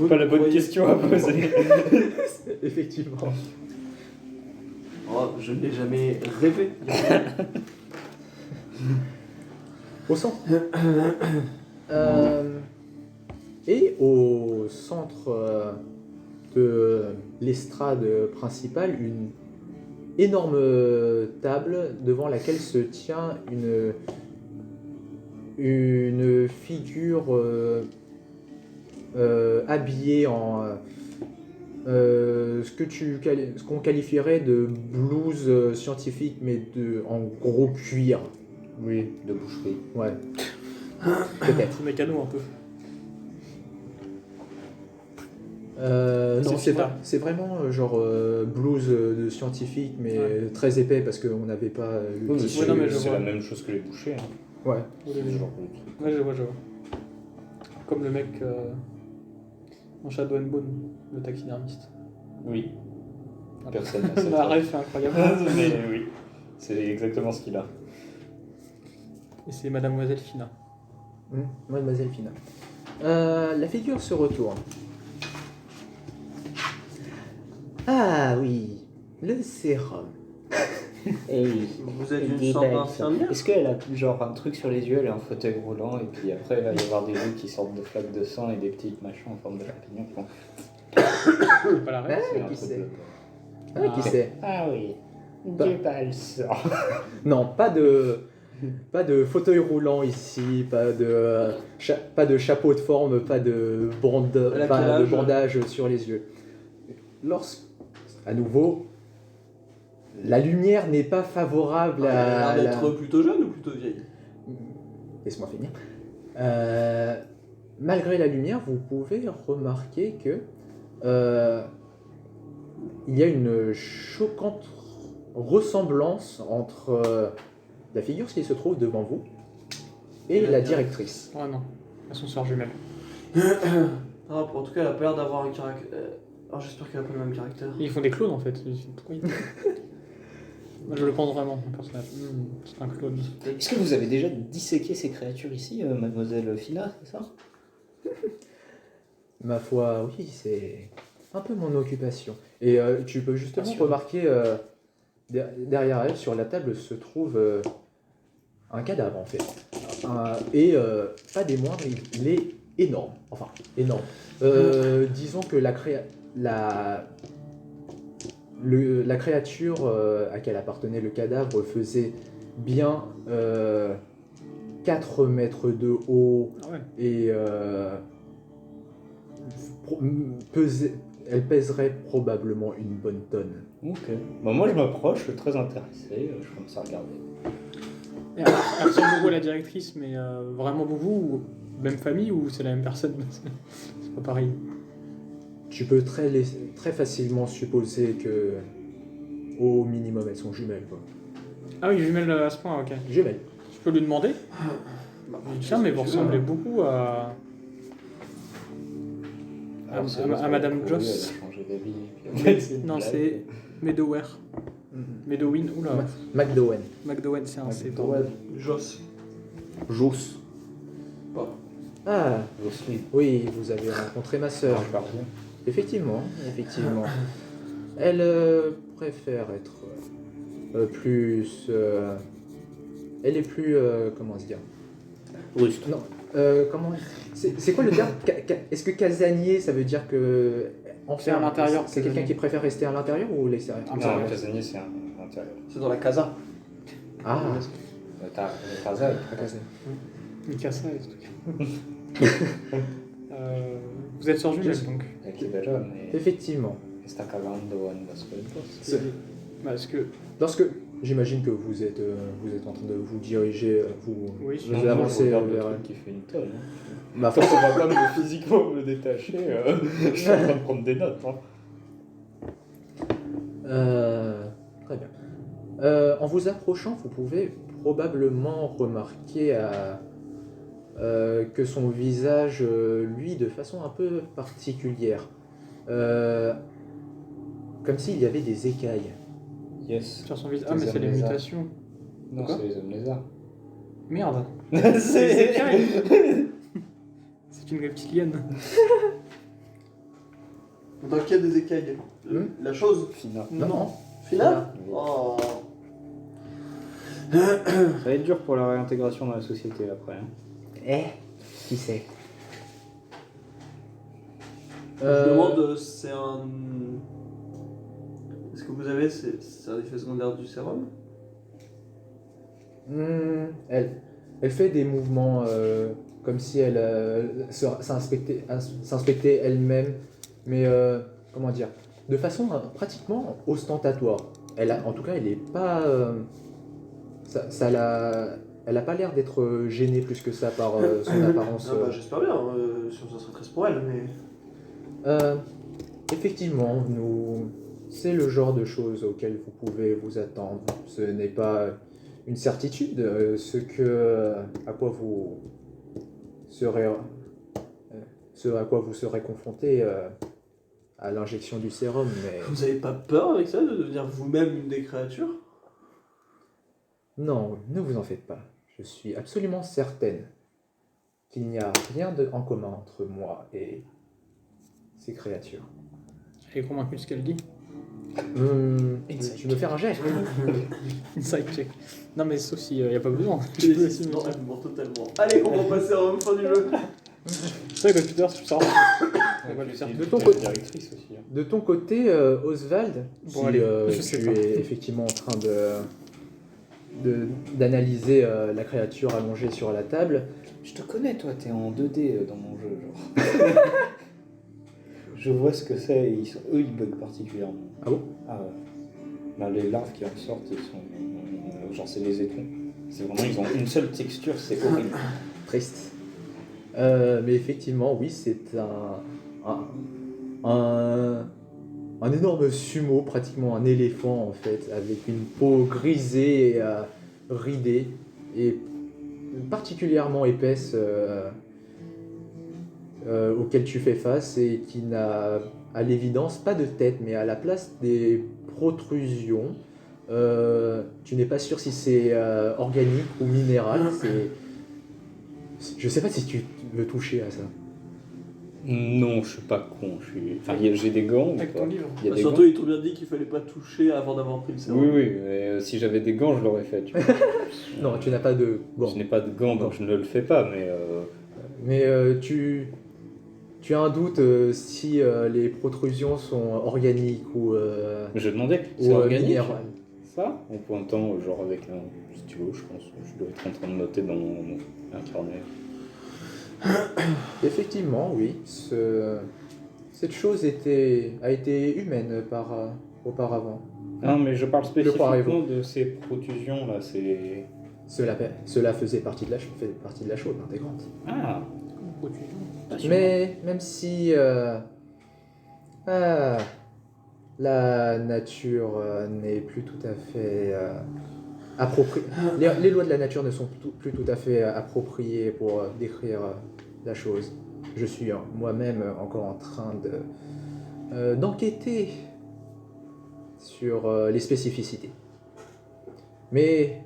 Pas la bonne question à poser. Effectivement. Oh, je n'ai jamais rêvé. Au centre. Et au centre de l'estrade principale une énorme table devant laquelle se tient une figure habillée en ce qu'on qualifierait de blouse scientifique, mais en gros cuir. Oui, de boucherie. Ouais. Peut-être. Mécano un peu. Non, C'est fina. c'est vraiment genre blouse de scientifique, mais Ouais. très épais parce qu'on n'avait pas le Oui, mais tissu. Ouais, non, mais je c'est vois. la même chose que les bouchers. Hein. Ouais. C'est ce genre de truc. Ouais, je vois. Comme le mec en Shadow and Bone, le taxidermiste. Oui. Ah, Personne n'a cette La ref. ref est incroyable. Mais oui, c'est exactement ce qu'il a. Et c'est Mademoiselle Fina. Mademoiselle Fina. La figure se retourne. Ah oui, le sérum. Et oui. Vous êtes Elle est une sorte belle, ça. d'infirmière? Est-ce qu'elle a genre un truc sur les yeux, elle est en fauteuil roulant, et puis après il va y avoir des yeux qui sortent de flaques de sang et des petites machins en forme de champignons. Bon, C'est pas la ref. c'est Ah, un qui truc sait bleu. Ah, qui sait Ah oui, Bah. Dieu pas le sang. Non, pas de fauteuil roulant ici, pas de chapeau de forme, pas de Elle a quel âge bandage sur les yeux. À nouveau, la lumière n'est pas favorable Elle a à l'air d'être plutôt jeune ou plutôt vieille? Laisse-moi finir. Malgré la lumière, vous pouvez remarquer que il y a une choquante ressemblance entre la figure qui se trouve devant vous et la directrice. Oh non, elles sont sœurs jumelles. Ah, en tout cas, elle a pas l'air d'avoir un caractère. Alors j'espère qu'elle a pas le même caractère. Ils font des clones en fait. Pourquoi ils... Moi, je le pense vraiment, mon personnage. C'est un clone. Est-ce que vous avez déjà disséqué ces créatures ici, mademoiselle Fina, c'est ça? Ma foi, oui, c'est un peu mon occupation. Et tu peux justement Assuré. remarquer derrière elle, sur la table, se trouve un cadavre en fait. Et pas des moindres, il est énorme. Enfin, énorme. Disons que la créature à laquelle appartenait le cadavre faisait bien 4 mètres de haut Ah ouais. et elle pèserait probablement une bonne tonne. Ok. Bah, moi je m'approche, je suis très intéressé, je commence à regarder. Et elle ressemble beaucoup à la directrice, mais vraiment beaucoup, ou même famille, ou c'est la même personne? C'est pas pareil. Tu peux très facilement supposer que au minimum elles sont jumelles quoi. Ah oui, jumelles à ce point, ok. Jumelles. Je peux lui demander? Bah, Tiens, mais vous tu veux, ressemblez hein. beaucoup à C'est à parce Madame qu'elle a Joss. changé d'avis, puis en fait, c'est une Non, blague. c'est Meadoware. Medowin, oula. McDowen. McDowen, c'est un C. Ouais, Joss. Joss. Pas. Ah, Jocelyne. oui, vous avez rencontré ma sœur. Je parle bien. Effectivement. Elle préfère être plus... elle est plus... comment se dire Ruste. Non. Comment... C'est quoi le terme Est-ce que casanier, ça veut dire que... C'est à l'intérieur, C'est quelqu'un casanier. qui préfère rester à l'intérieur ou l'extérieur Ah, Non, ça va. le casanier, c'est un intérieur. C'est dans la casa. Ah, T'as Taza, pas casanier. Mikasa et tout. Vous êtes sur jumelles donc. qui est déjà, mais Effectivement. está cagando en las cuentas. Parce que. Lorsque... J'imagine que vous êtes en train de vous diriger, vous Oui, vous avancez vers... le truc qui fait une tonne. Hein. Ma Toi, foi, on va pas me physiquement me détacher. Je suis en train de prendre des notes. Hein. Très bien. En vous approchant, vous pouvez probablement remarquer que son visage, lui, de façon un peu particulière. Comme s'il y avait des écailles. Yes. sur son visage. Ah, Des mais c'est les hommes lézards. mutations. Non, Quoi c'est les hommes lézards. Merde. c'est C'est une reptilienne. Dans quel des écailles? La chose. Fina. Non. Fina? Oui. Oh. Ça va être dur pour la réintégration dans la société après. Hein. Qui sait Je demande, c'est un... Est-ce que vous avez, c'est un effet secondaire du sérum? Elle fait des mouvements comme si elle s'inspectait elle-même, mais comment dire, de façon pratiquement ostentatoire. En tout cas, elle est pas, elle a pas l'air d'être gênée plus que ça par son apparence. Ah bah, j'espère bien, sinon ça serait triste pour elle, mais... Effectivement, c'est le genre de choses auxquelles vous pouvez vous attendre. Ce n'est pas une certitude, à quoi vous serez, à quoi vous serez confronté à l'injection du sérum, mais Vous avez pas peur avec ça, de devenir vous-même une des créatures? non, ne vous en faites pas. Je suis absolument certaine qu'il n'y a rien en commun entre moi et ces créatures. Elle est convaincue de ce qu'elle dit. Tu veux faire un jet? Inside check. Non, mais sauf s'il n'y a pas besoin. Non, elle ment totalement. Allez, on va passer à la fin du jeu. C'est vrai que Peter, tu sors. On va lui faire De ton côté- directrice aussi. Hein. De ton côté, Oswald, Bon, si allez, je sais tu pas. es effectivement en train d'analyser la créature allongée sur la table, Je te connais, toi, t'es en 2D dans mon jeu, genre. Je vois ce que c'est, et eux ils bug particulièrement. Ah bon? Ah ouais. Bah, les larves qui en sortent, ils sont. Genre, c'est les étrons. C'est vraiment, ils ont une seule texture, c'est horrible. Triste. Mais effectivement, oui, c'est un énorme sumo, pratiquement un éléphant en fait, avec une peau grisée et ridée et particulièrement épaisse auquel tu fais face et qui n'a à l'évidence pas de tête, mais à la place des protrusions. Tu n'es pas sûr si c'est organique ou minéral. Je sais pas si tu veux toucher à ça. Non, je suis pas con. Enfin, j'ai des gants. ou Avec pas ton livre. Il y a des Surtout, ils t'ont bien dit qu'il fallait pas toucher avant d'avoir pris le gants. sérum. Oui, oui, mais si j'avais des gants, je l'aurais fait. Tu vois. Non, tu n'as pas de gants. Je n'ai pas de gants, donc je ne le fais pas, mais. Mais tu as un doute si les protrusions sont organiques ou Je demandais, c'est ou organique minérales. ça? En pointant, genre avec un stylo, je pense. Je dois être en train de noter dans mon carnet. Effectivement, oui. Cette chose a été humaine auparavant. Non, mais je parle crois, spécifiquement de ces protrusions là, c'est. Cela faisait partie de la chose intégrante. Ah! Mais même si la nature n'est plus tout à fait appropriée, les lois de la nature ne sont plus tout à fait appropriées pour décrire la chose. Je suis moi-même encore en train d'enquêter sur les spécificités. Mais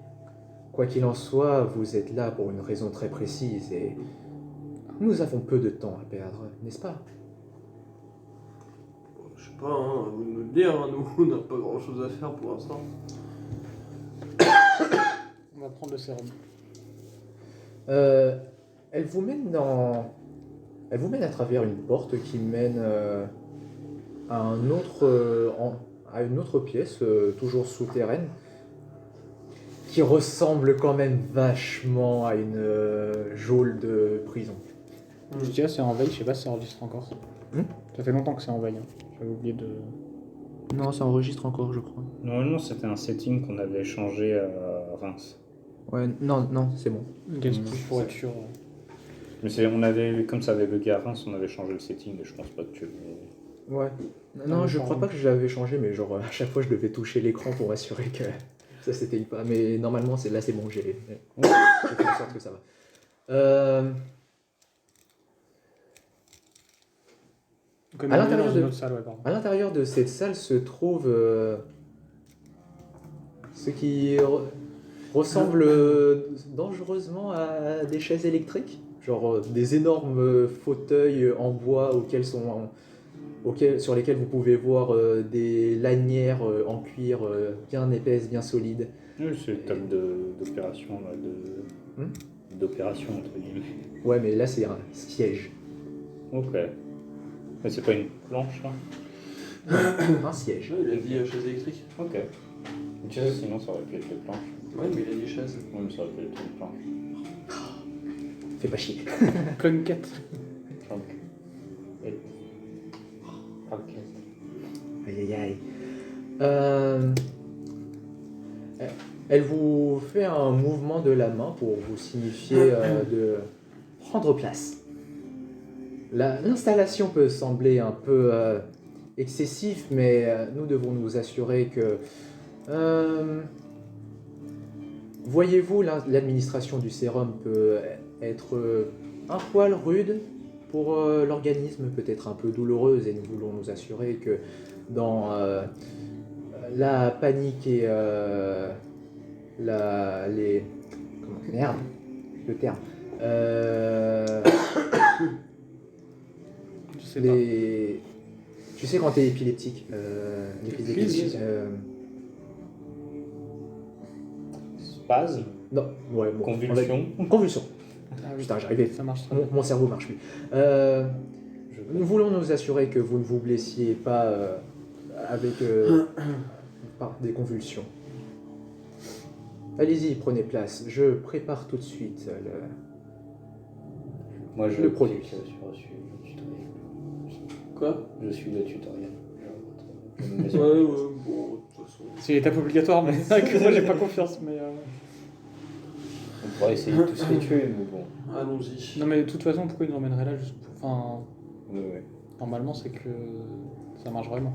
quoi qu'il en soit, vous êtes là pour une raison très précise et nous avons peu de temps à perdre, n'est-ce pas? Je sais pas, hein, à vous de nous le dire, hein, nous on n'a pas grand chose à faire pour l'instant. On va prendre le sérum. Elle vous mène à travers une porte qui mène à une autre pièce, toujours souterraine, qui ressemble quand même vachement à une geôle de prison. Je dirais c'est en veille, je sais pas si ça enregistre encore. Hmm. Ça fait longtemps que c'est en veille. Hein. J'avais oublié de. Non, ça enregistre encore, je crois. Normalement, c'était un setting qu'on avait changé à Reims. Ouais, non, c'est bon. Ok, c'est plus pour être sûr. Mais comme ça avait bugué à Reims, on avait changé le setting et je pense pas que tu le. Ouais. Non, je crois pas que je l'avais changé, mais genre à chaque fois je devais toucher l'écran pour assurer que ça s'éteigne pas. Mais normalement, c'est bon, j'ai fait en sorte que ça va. Comme À il y a l'intérieur dans de- une autre salle, ouais, pardon. À l'intérieur de cette salle se trouve ce qui ressemble dangereusement à des chaises électriques, genre des énormes fauteuils en bois sur lesquels vous pouvez voir des lanières en cuir bien épaisses, bien solides. Oui, c'est le table d'opération, là, d'opération, entre guillemets. Ouais, mais là c'est un siège. Ok. Mais c'est pas une planche, là? Un siège. Ouais, il a dit chaise électrique. Ok. Tu sais, sinon ça aurait pu être les planches. Ouais, mais il a dit chaise. Oui, mais ça aurait pu être une planche. Fais pas chier. Plunket. Planche. Et... Ok. Aïe aïe aïe. Elle vous fait un mouvement de la main pour vous signifier de prendre place. L'installation peut sembler un peu excessive, mais nous devons nous assurer que... voyez-vous, l'administration du sérum peut être un poil rude pour l'organisme, peut-être un peu douloureuse, et nous voulons nous assurer que dans la panique et merde, le terme. Je sais pas. Tu sais quand t'es épileptique, l'épilepsie, Spasme, non, ouais, bon, convulsion. convulsion. Ah oui, Putain, j'arrivais. ça marche très bien. Mon cerveau marche plus. Nous voulons nous assurer que vous ne vous blessiez pas avec par des convulsions. Allez-y, prenez place. Je prépare tout de suite Moi, je le produit. Je suis reçu le tutoriel. Quoi? Je suis le tutoriel. Ouais, bon, de toute façon. C'est une étape obligatoire, mais c'est vrai que moi j'ai pas confiance. Mais On pourrait essayer de tous les tuer, mais bon. Allons-y. non, mais de toute façon, pourquoi il nous emmènerait là juste pour... Enfin, Ouais. normalement, c'est que ça marche vraiment.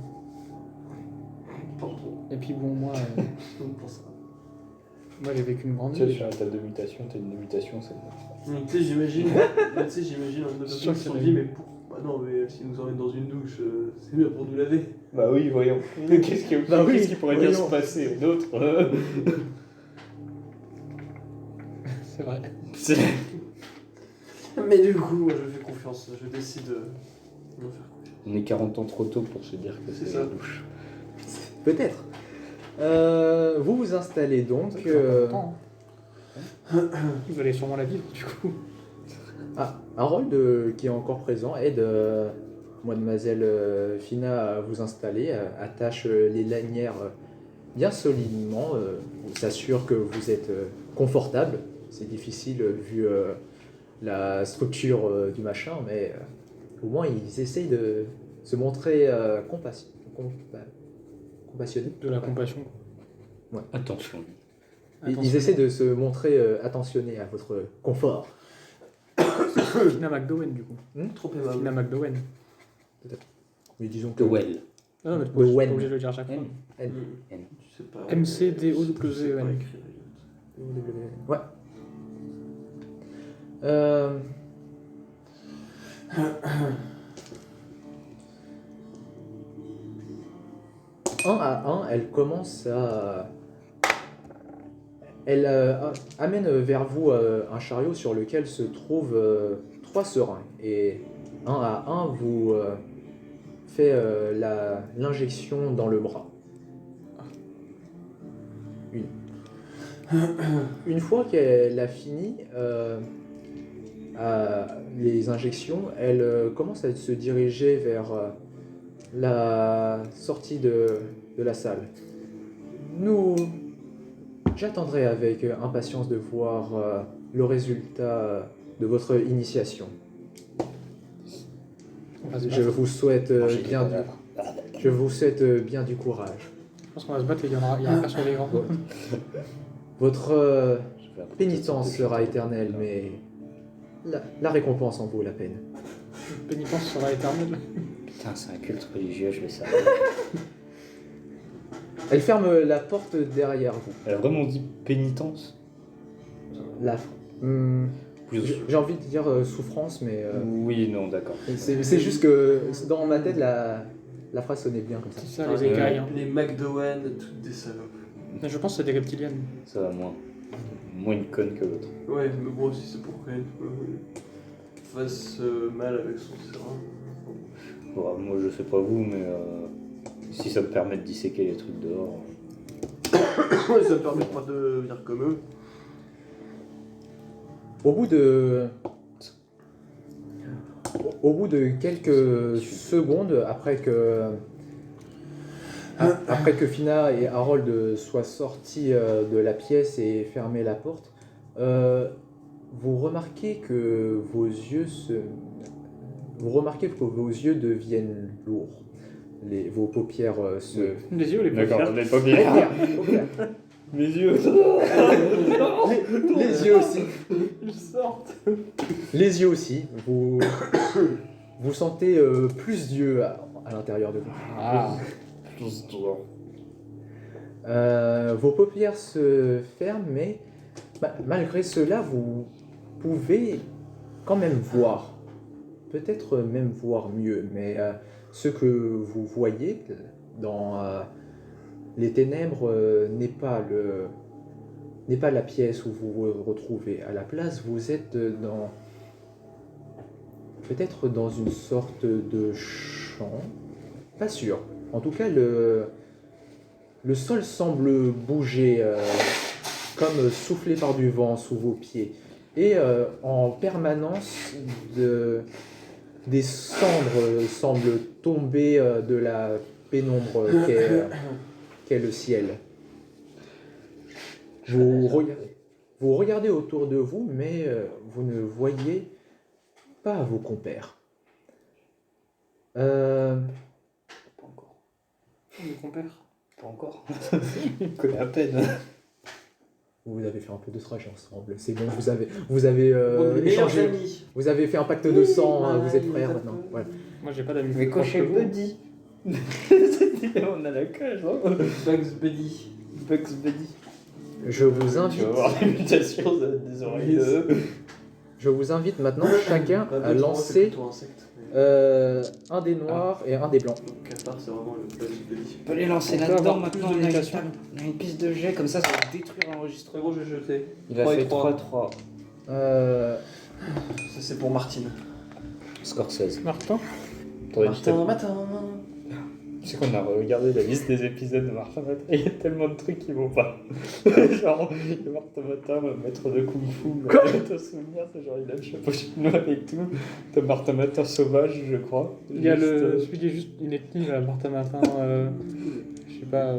Pas trop. Et puis bon, moi, Pour ça. moi j'ai vécu une grande Tu sais, vie. sur la table de mutation, t'as une mutation, c'est Tu sais, j'imagine un C'est sûr homme que qui se c'est dit, mais pour... Bah non, mais s'il nous emmène dans une douche, c'est bien pour nous laver. Bah oui, voyons. Bah oui, Qu'est-ce qui pourrait bien voyons. se passer d'autre? C'est vrai. Mais du coup, moi, je fais confiance. Je décide de me faire confiance. On est 40 ans trop tôt pour se dire que C'est c'est ça. la douche. Peut-être. Vous vous installez donc. Ça prend pas longtemps, hein. Vous allez sûrement la vivre, du coup. Harold, qui est encore présent, aide Mademoiselle Fina à vous installer, attache les lanières bien solidement, s'assure que vous êtes confortable. C'est difficile vu la structure du machin, mais au moins ils essayent de se montrer compassionnés. De la compassion. Attention. Ils essaient de se montrer attentionnés à votre confort. Fina McDowen, du coup. Trop aimable. Fina McDowen. Mais disons que... The Well. Ah non, mais t'es pas Wen. obligé de le dire à chaque fois. N. Tu sais pas. MCDOWN. Je sais pas écrire. Ouais. Un à un, elle commence à... Elle amène vers vous un chariot sur lequel se trouvent 3 seringues. Et un à un vous fait l'injection dans le bras. Une fois qu'elle a fini les injections, elle commence à se diriger vers la sortie de la salle. J'attendrai avec impatience de voir le résultat de votre initiation. Je vous souhaite bien du courage. Je pense qu'on va se battre et il y a un perso vivant. Votre pénitence sera éternelle, mais la récompense en vaut la peine. Pénitence sera éternelle. Putain, c'est un culte religieux, je le savais. Elle ferme la porte derrière vous. Elle a vraiment dit pénitence? J'ai envie de dire souffrance, mais Oui, non, d'accord. c'est juste que dans ma tête, la phrase sonnait bien comme ça. C'est ça, les écailles. Hein. Les McDowen, toutes des salopes. Mais je pense que c'est des reptiliennes. Ça va moins. Moins une conne que l'autre. Ouais, mais bon, si c'est pour qu'elle fasse mal avec son serin. Bon, moi, je sais pas vous, mais si ça me permet de disséquer les trucs dehors. Ouais, ça me permet pas de devenir comme eux. Au bout de Au bout de quelques secondes, après que Fina et Harold soient sortis de la pièce et fermé la porte, vous remarquez que vos yeux deviennent lourds. Vos paupières se... Les yeux ou les D'accord, paupières? les paupières. Paupières. Mes yeux. Les yeux aussi. Ils sortent. Les yeux aussi. Vous sentez plus d'yeux à l'intérieur de vous. Ah. Vos paupières se ferment, mais malgré cela, vous pouvez quand même voir. Peut-être même voir mieux, mais ce que vous voyez dans les ténèbres n'est pas la pièce où vous vous retrouvez. À la place, vous êtes peut-être dans une sorte de champ. Pas sûr. En tout cas, le sol semble bouger comme soufflé par du vent sous vos pieds. Et en permanence, des cendres semblent tomber de la pénombre qu'est le ciel. Vous regardez autour de vous, mais vous ne voyez pas vos compères. Pas encore. Mon compère. Pas encore. Je connais à peine. Vous avez fait un peu de trajet ensemble, c'est bon, vous avez Les meilleurs échangé, amis. vous avez fait un pacte de sang, Oui, vous êtes il frères est maintenant. un peu- Voilà. Moi j'ai pas d'amis. Mais plus quand proches chez que vous. Buddy. On a la cage, hein. Bugs Bunny. Bugs Buddy. Je vous invite, Tu vas voir les mutations des oreilles. je vous invite maintenant chacun Bah, à Bugs, moi, c'est lancer plutôt insecte, mais- un des noirs et un des blancs. Donc, Qatar, c'est vraiment le Bugs Bunny. On peut les lancer On peut là-dedans avoir maintenant. plus de On a, mutations. on a une piste de jet, comme ça va détruire l'enregistrement. Frérot, j'ai jeté. Il a 3 et fait 3. 3-3. Ça, c'est pour Martine. Scorsese. Martin. Martin. Tu sais qu'on a regardé la liste des épisodes de Martin Matin, il y a tellement de trucs qui vont pas. Genre, il y a Martin Matin, maître de Kung Fu, te souvenir, c'est genre il a le chapeau chinois et tout. T'as Martin Matin sauvage, je crois. Il y a Juste, celui qui est juste une ethnie, là, Martin Martin. Je sais pas.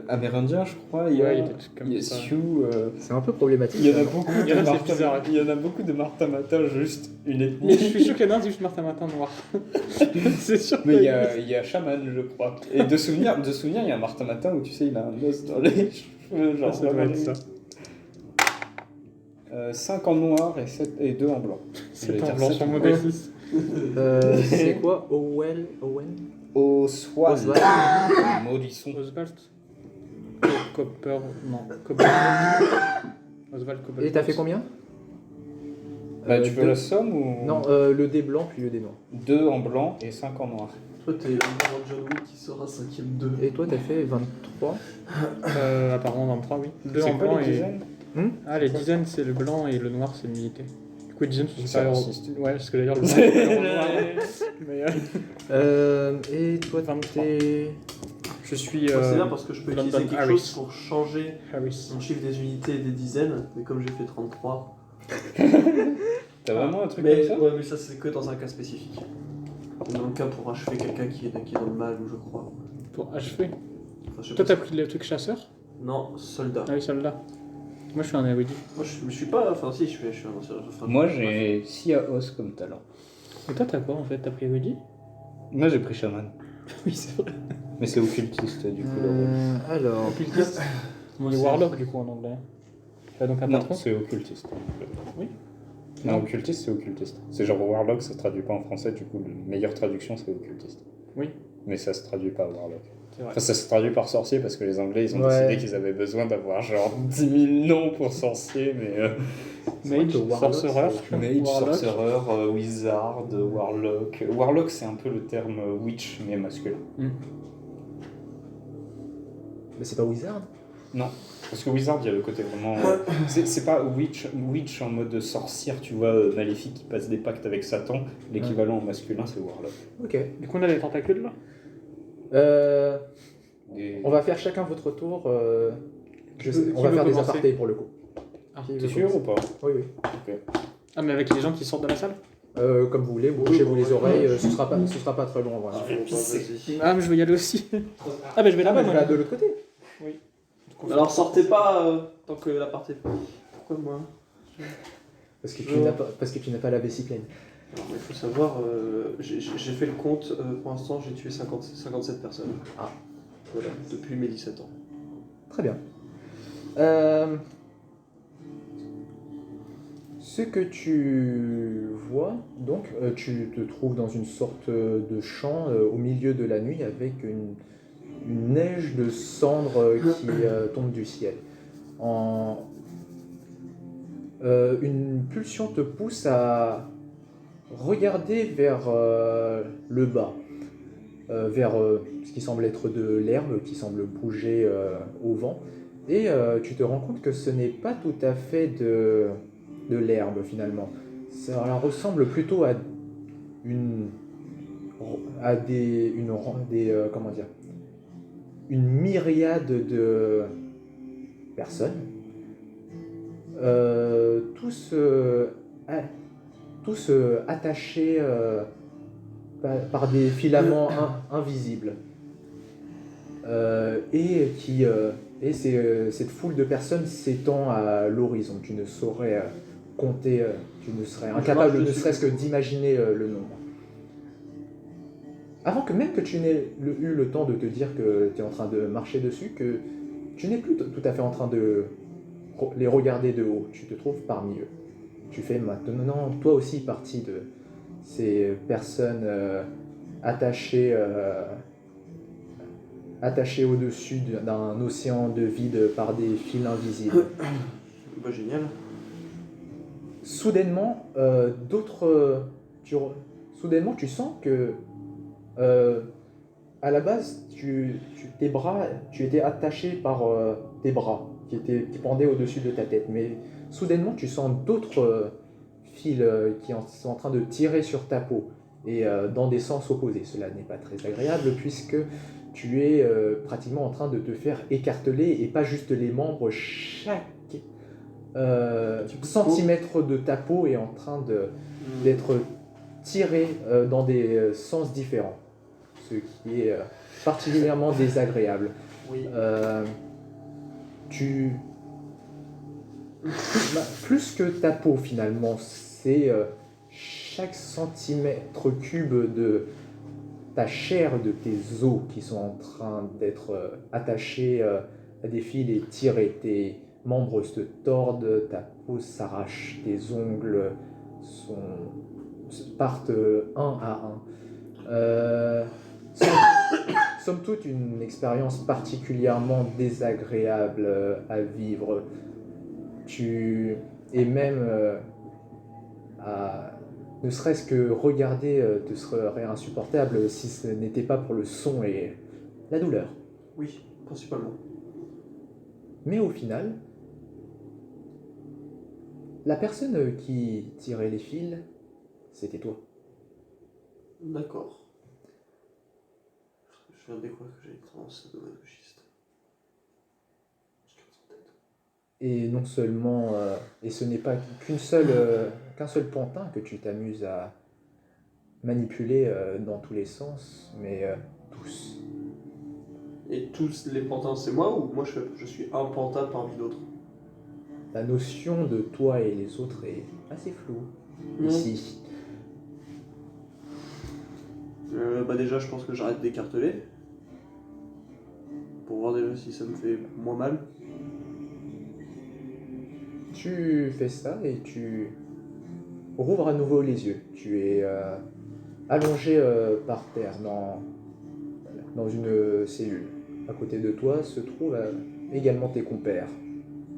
Amérindien, je crois. Il y Ouais, a, il y a des trucs comme il y a ça. Sioux. C'est un peu problématique. Il y en a ça. beaucoup Il y en a, de c'est Martin bizarre. Il y en a beaucoup de Martin Matin, juste une ethnie. Mais je suis sûr qu'il y en a un, c'est juste Martin Martin noir. C'est sûr. Mais il y a Shaman, je crois. Et de souvenir, il y a un Martin Matin où tu sais, il a un os dans les cheveux. Genre, Ça doit être ça. 5 en noir et 2 en blanc. C'est en blanc sur modèle 6. C'est quoi Owen Oswald. Oswald. Maudisson. Oswald. Copper. Non. Copper. Oswald Copper. Et t'as fait combien Bah, tu veux deux- la somme ou... Non, le dé blanc puis le dé noir. 2 en blanc et 5 en noir. Toi, t'es le grand John Wick qui sera 5ème 2. Et toi, t'as fait 23. Apparemment 23, oui. 2 C'est en quoi blanc les et. dizaines Ah, les dizaines c'est le blanc et le noir c'est l'unité. Du coup, les dizaines c'est C'est supérieur au. raciste. Ouais, parce que d'ailleurs le blanc c'est supérieur au noir. Mais Et toi, 23. t'es... je suis. C'est bien parce que je peux London utiliser quelque Harris. chose pour changer Harris. mon chiffre des unités et des dizaines. Et comme j'ai fait 33. T'as vraiment un truc Mais, comme ça ouais, mais ça, c'est que dans un cas spécifique. Dans le cas pour achever quelqu'un qui est dans le mal, je crois. Pour achever. Enfin, je sais Toi, pas t'as pris le truc chasseur? Non, soldat. Ah oui, celle-là. Moi, je suis un érudit. Moi, je suis pas. Enfin, si, je suis un ancien. Moi, j'ai Siaos comme talent. Et toi, t'as quoi en fait? T'as pris érudit? Moi, j'ai pris Shaman. Oui, c'est vrai. Mais c'est occultiste, du coup. le rôle. Alors... Occultiste. On est Warlock du coup en anglais. Tu as donc un Non, patron? c'est occultiste. Oui. Non, occultiste, c'est occultiste. C'est genre Warlock, ça se traduit pas en français, du coup, la meilleure traduction, c'est occultiste. Oui. Mais ça se traduit pas Warlock. C'est vrai. Enfin, ça se traduit par sorcier parce que les Anglais, ils ont Ouais. décidé qu'ils avaient besoin d'avoir genre 10 000 noms pour sorcier, mais... Mage, que Warlock, sorcerer, Mage, Warlock. sorcerer, wizard, warlock. Warlock, c'est un peu le terme witch, mais masculin. Mais c'est pas Wizard? Non, parce que wizard, il y a le côté vraiment... c'est pas witch en mode sorcière, tu vois, maléfique qui passe des pactes avec Satan. L'équivalent en masculin, c'est warlock. Ok. Du coup, on a les tentacules là? Et- On va faire chacun votre tour. Qui On veut va faire des commencer apartés pour le coup. Ah, Qui T'es veut sûr commencer ou pas? Oui, oui. Ah, mais avec les gens qui sortent de la salle? Comme vous voulez, vous bougez-vous les oreilles, ce sera pas très long. Voilà. Ah, mais je veux y aller aussi. Ah, bah je vais là-bas. Je vais moi. de l'autre côté. Alors sortez pas tant que l'appart est fait. Pourquoi moi? Parce que tu n'as pas la vessie pleine. Alors, il faut savoir, j'ai fait le compte, pour l'instant j'ai tué 57 personnes. Ah. Voilà, depuis mes 17 ans. Très bien. Ce que tu vois, donc, tu te trouves dans une sorte de champ au milieu de la nuit avec une neige de cendres qui tombe du ciel. Une pulsion te pousse à regarder vers le bas, vers ce qui semble être de l'herbe qui semble bouger au vent. Et tu te rends compte que ce n'est pas tout à fait de l'herbe finalement. Ça ressemble plutôt à comment dire, une myriade de personnes, tous attachés par des filaments invisibles. Et cette foule de personnes s'étend à l'horizon. Tu ne saurais compter, tu ne serais incapable ne serait-ce que d'imaginer le nombre. Avant que même que tu n'aies eu le temps de te dire que tu es en train de marcher dessus, que tu n'es plus tout à fait en train de les regarder de haut, tu te trouves parmi eux. Tu fais maintenant toi aussi partie de ces personnes attachées au-dessus d'un océan de vide par des fils invisibles. Bah génial. Soudainement, soudainement, tu sens que à la base, tes bras, tu étais attaché par tes bras qui pendaient au-dessus de ta tête. Mais soudainement, tu sens d'autres fils qui sont en train de tirer sur ta peau et dans des sens opposés. Cela n'est pas très agréable puisque tu es pratiquement en train de te faire écarteler et pas juste les membres. Chaque centimètre de ta peau est en train d'être tiré dans des sens différents. Ce qui est particulièrement désagréable. Oui. Plus que ta peau finalement, c'est chaque centimètre cube de ta chair, de tes os qui sont en train d'être attachés à des fils et tirés. Tes membres se tordent, ta peau s'arrache, tes ongles partent un à un. Somme toute, une expérience particulièrement désagréable à vivre. Et même ne serait-ce que regarder te serait insupportable si ce n'était pas pour le son et la douleur. Oui, principalement. Mais au final, la personne qui tirait les fils, c'était toi. D'accord. Je viens de découvrir que j'ai une tendance sadomasochiste. Et non seulement, et ce n'est pas qu'un seul pantin que tu t'amuses à manipuler dans tous les sens, mais tous. Et tous les pantins, c'est moi ou moi je suis un pantin parmi d'autres? La notion de toi et les autres est assez floue ici. Bah déjà, je pense que j'arrête d'écarteler. Pour voir déjà si ça me fait moins mal. Tu fais ça et tu rouvres à nouveau les yeux. Tu es allongé par terre dans une cellule. À côté de toi se trouvent également tes compères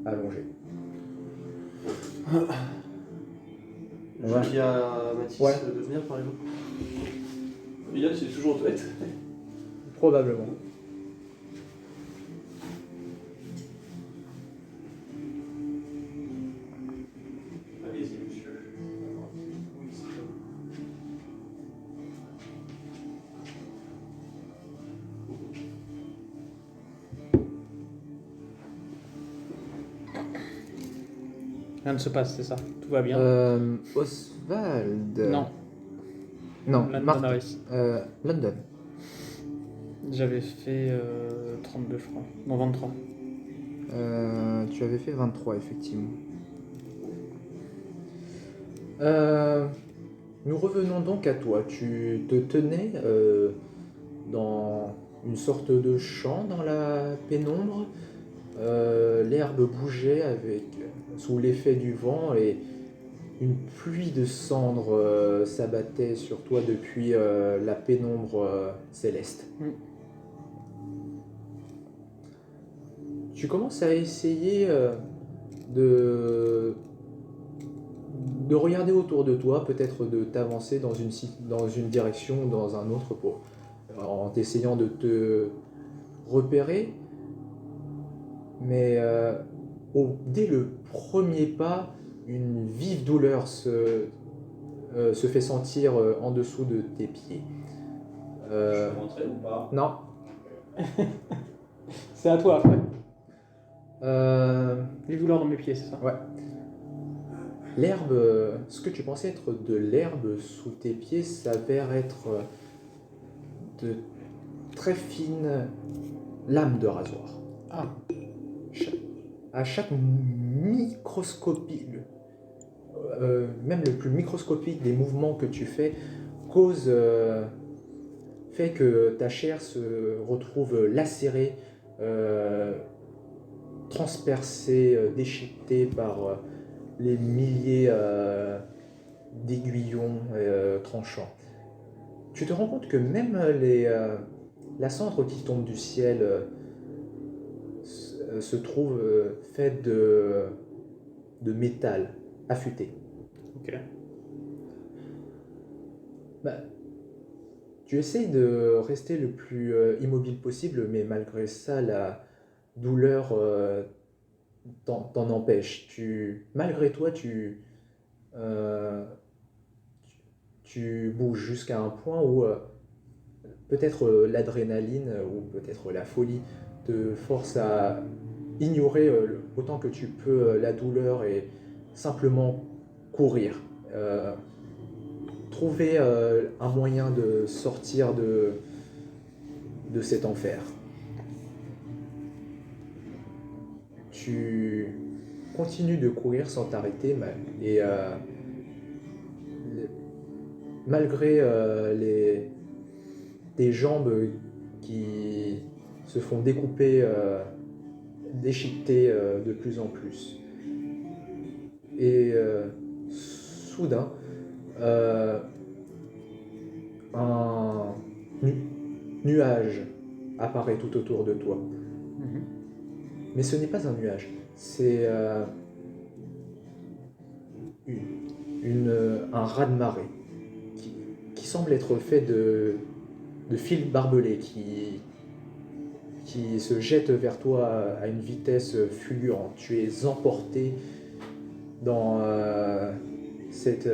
allongés. Je dis à Mathis de venir par exemple. Yann, c'est toujours aux toilettes. Probablement. Allez-y, monsieur. Rien ne se passe, c'est ça. Tout va bien. Oswald. Non, Non, London Martin. Harris. London. J'avais fait 32, je crois. Non, 23. Tu avais fait 23, effectivement. Nous revenons donc à toi. Tu te tenais dans une sorte de champ dans la pénombre. L'herbe bougeait sous l'effet du vent et une pluie de cendres s'abattait sur toi depuis la pénombre céleste. Tu commences à essayer de regarder autour de toi, peut-être de t'avancer dans une direction ou dans un autre en essayant de te repérer. Mais dès le premier pas, une vive douleur se fait sentir en dessous de tes pieds. Je peux rentrer ou pas? Non. C'est à toi après. Euh, Les douleurs dans mes pieds, c'est ça? ouais. L'herbe, ce que tu pensais être de l'herbe sous tes pieds s'avère être de très fines lames de rasoir. Ah. À chaque microscopie, même le plus microscopique des mouvements que tu fais, fait que ta chair se retrouve lacérée, transpercée, déchiquetée par les milliers d'aiguillons tranchants. Tu te rends compte que même la cendre qui tombe du ciel se trouve faite de métal affûté. Ok. Tu essayes de rester le plus immobile possible, mais malgré ça, la douleur t'en empêche. Malgré toi, tu bouges jusqu'à un point où peut-être l'adrénaline ou peut-être la folie te force à ignorer autant que tu peux la douleur et simplement courir. Trouver un moyen de sortir de cet enfer. Tu continues de courir sans t'arrêter et malgré tes jambes qui se font découper, déchiqueter de plus en plus. Et soudain, un nuage apparaît tout autour de toi. Mais ce n'est pas un nuage, c'est un raz-de-marée qui semble être fait de fils barbelés qui se jette vers toi à une vitesse fulgurante. Tu es emporté dans cette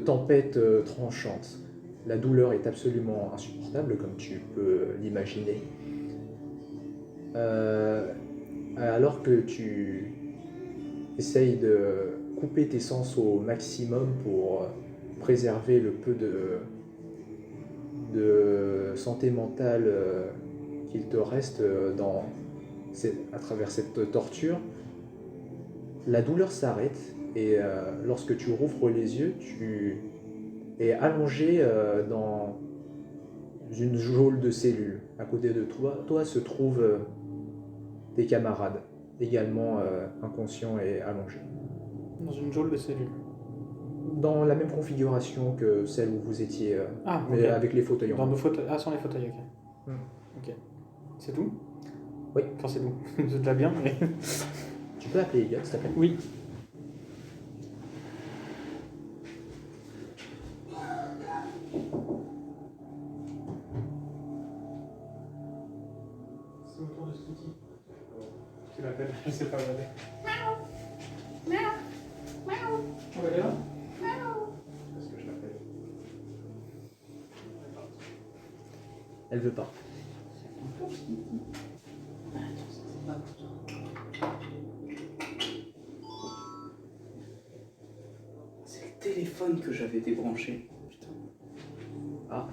tempête tranchante. La douleur est absolument insupportable, comme tu peux l'imaginer. Alors que tu essayes de couper tes sens au maximum pour préserver le peu de santé mentale qu'il te reste à travers cette torture, la douleur s'arrête et lorsque tu rouvres les yeux, tu es allongé dans une geôle de cellules. À côté de toi se trouvent tes camarades, également inconscients et allongés. Dans une geôle de cellules. Dans la même configuration que celle où vous étiez, mais ok. avec les fauteuils en Dans haut. nos fauteuils. Ah, sans les fauteuils, ok. Ok. C'est tout? Oui. Enfin, c'est tout. C'est déjà bien, mais. Tu peux appeler Elliot, s'il te plaît. Oui. C'est autour de Scooty. Tu l'appelles? Je sais pas regarder. Oh, elle est là? Est-ce que je l'appelle? Elle veut pas. téléphone que j'avais débranché. Putain. Ah,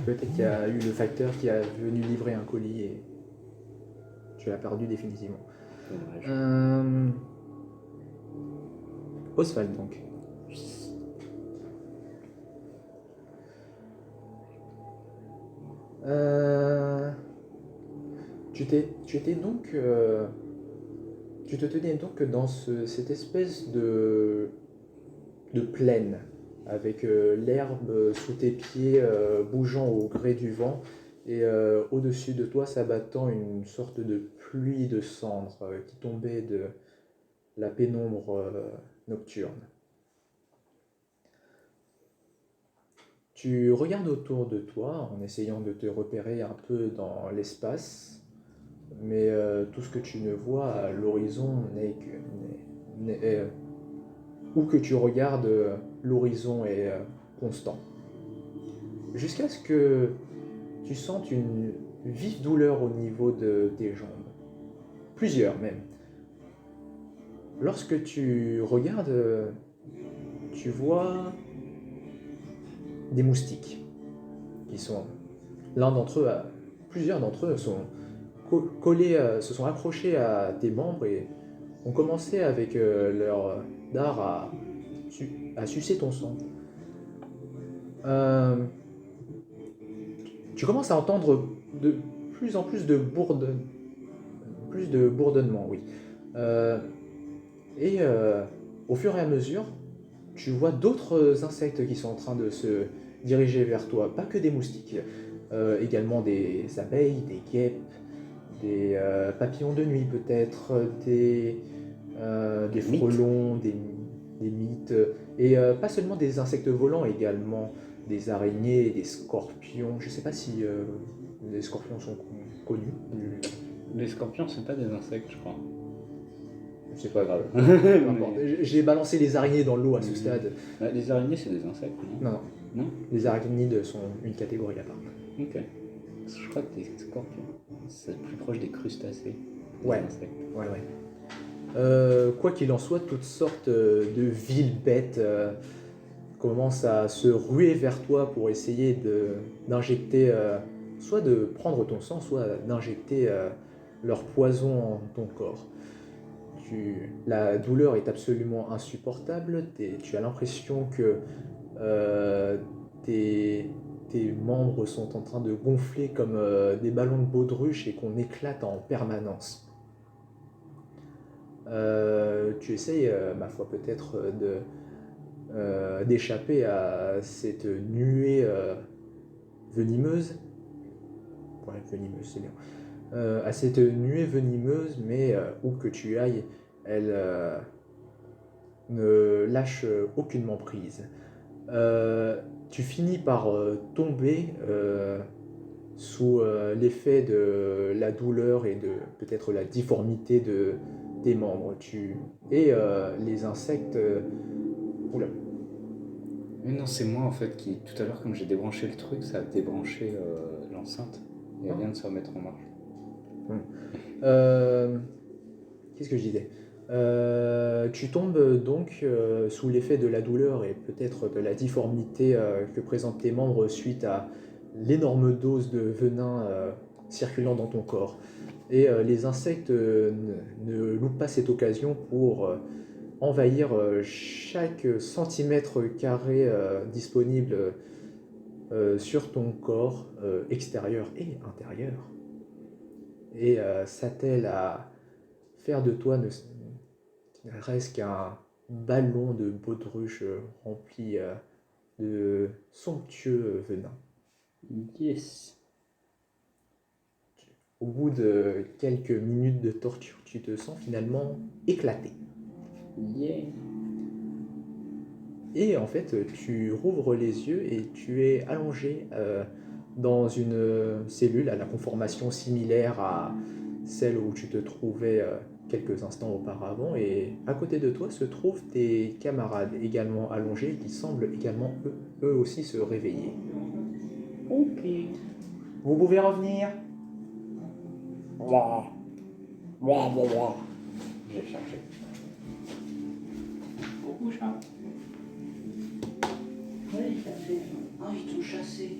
peut-être qu'il y a eu le facteur qui a venu livrer un colis et tu l'as perdu définitivement. Dommage. Oswald donc. Tu étais donc, tu te tenais donc dans cette espèce de plaine avec l'herbe sous tes pieds bougeant au gré du vent et au-dessus de toi s'abattant une sorte de pluie de cendres qui tombait de la pénombre nocturne. Tu regardes autour de toi en essayant de te repérer un peu dans l'espace, mais tout ce que tu ne vois à l'horizon où que tu regardes, l'horizon est constant. Jusqu'à ce que tu sentes une vive douleur au niveau de tes jambes. Plusieurs même. Lorsque tu regardes, tu vois des moustiques qui sont l'un d'entre eux, plusieurs d'entre eux sont collés, se sont accrochés à tes membres et ont commencé avec leur dard à sucer ton sang. Tu commences à entendre de plus en plus de bourdonnements, oui. Et au fur et à mesure, tu vois d'autres insectes qui sont en train de se diriger vers toi, pas que des moustiques, également des abeilles, des guêpes, des papillons de nuit peut-être, des frelons, des mythes, et pas seulement des insectes volants, également des araignées, des scorpions. Je sais pas si les scorpions sont connus. Les scorpions, c'est pas des insectes, je crois. C'est pas grave. Peu importe. J'ai balancé les araignées dans l'eau à ce stade. Les araignées, c'est des insectes, non? Non, Non. les arachnides sont une catégorie à part. Ok. Je crois que les scorpions, c'est plus proche des crustacés. Des Ouais. insectes. Ouais. Quoi qu'il en soit, toutes sortes de viles bêtes commencent à se ruer vers toi pour essayer d'injecter, soit de prendre ton sang, soit d'injecter leur poison en ton corps. La douleur est absolument insupportable, tu as l'impression que tes membres sont en train de gonfler comme des ballons de baudruche et qu'on éclate en permanence. Tu essayes, ma foi, peut-être d'échapper à cette nuée venimeuse. Ouais, venimeuse, c'est bien. À cette nuée venimeuse, mais où que tu ailles, elle ne lâche aucunement prise. Tu finis par tomber sous l'effet de la douleur et de peut-être la difformité de tes membres. Et les insectes... Oula. Mais non, c'est moi en fait qui, tout à l'heure, comme j'ai débranché le truc, ça a débranché l'enceinte et elle vient de se remettre en marche. Qu'est-ce que je disais? Tu tombes donc sous l'effet de la douleur et peut-être de la difformité que présentent tes membres suite à l'énorme dose de venin circulant dans ton corps. Et les insectes ne loupent pas cette occasion pour envahir chaque centimètre carré disponible sur ton corps extérieur et intérieur. Et s'attelle à faire de toi ne reste qu'un ballon de baudruche rempli de somptueux venin. Yes. Au bout de quelques minutes de torture, tu te sens finalement éclaté. Yeah. Et en fait, tu rouvres les yeux et tu es allongé dans une cellule à la conformation similaire à celle où tu te trouvais quelques instants auparavant. Et à côté de toi se trouvent tes camarades également allongés qui semblent également eux aussi se réveiller. Ok. Vous pouvez revenir. J'ai chargé. Beaucoup chat. Oui, ça fait. Ah, ils t'ont chassé.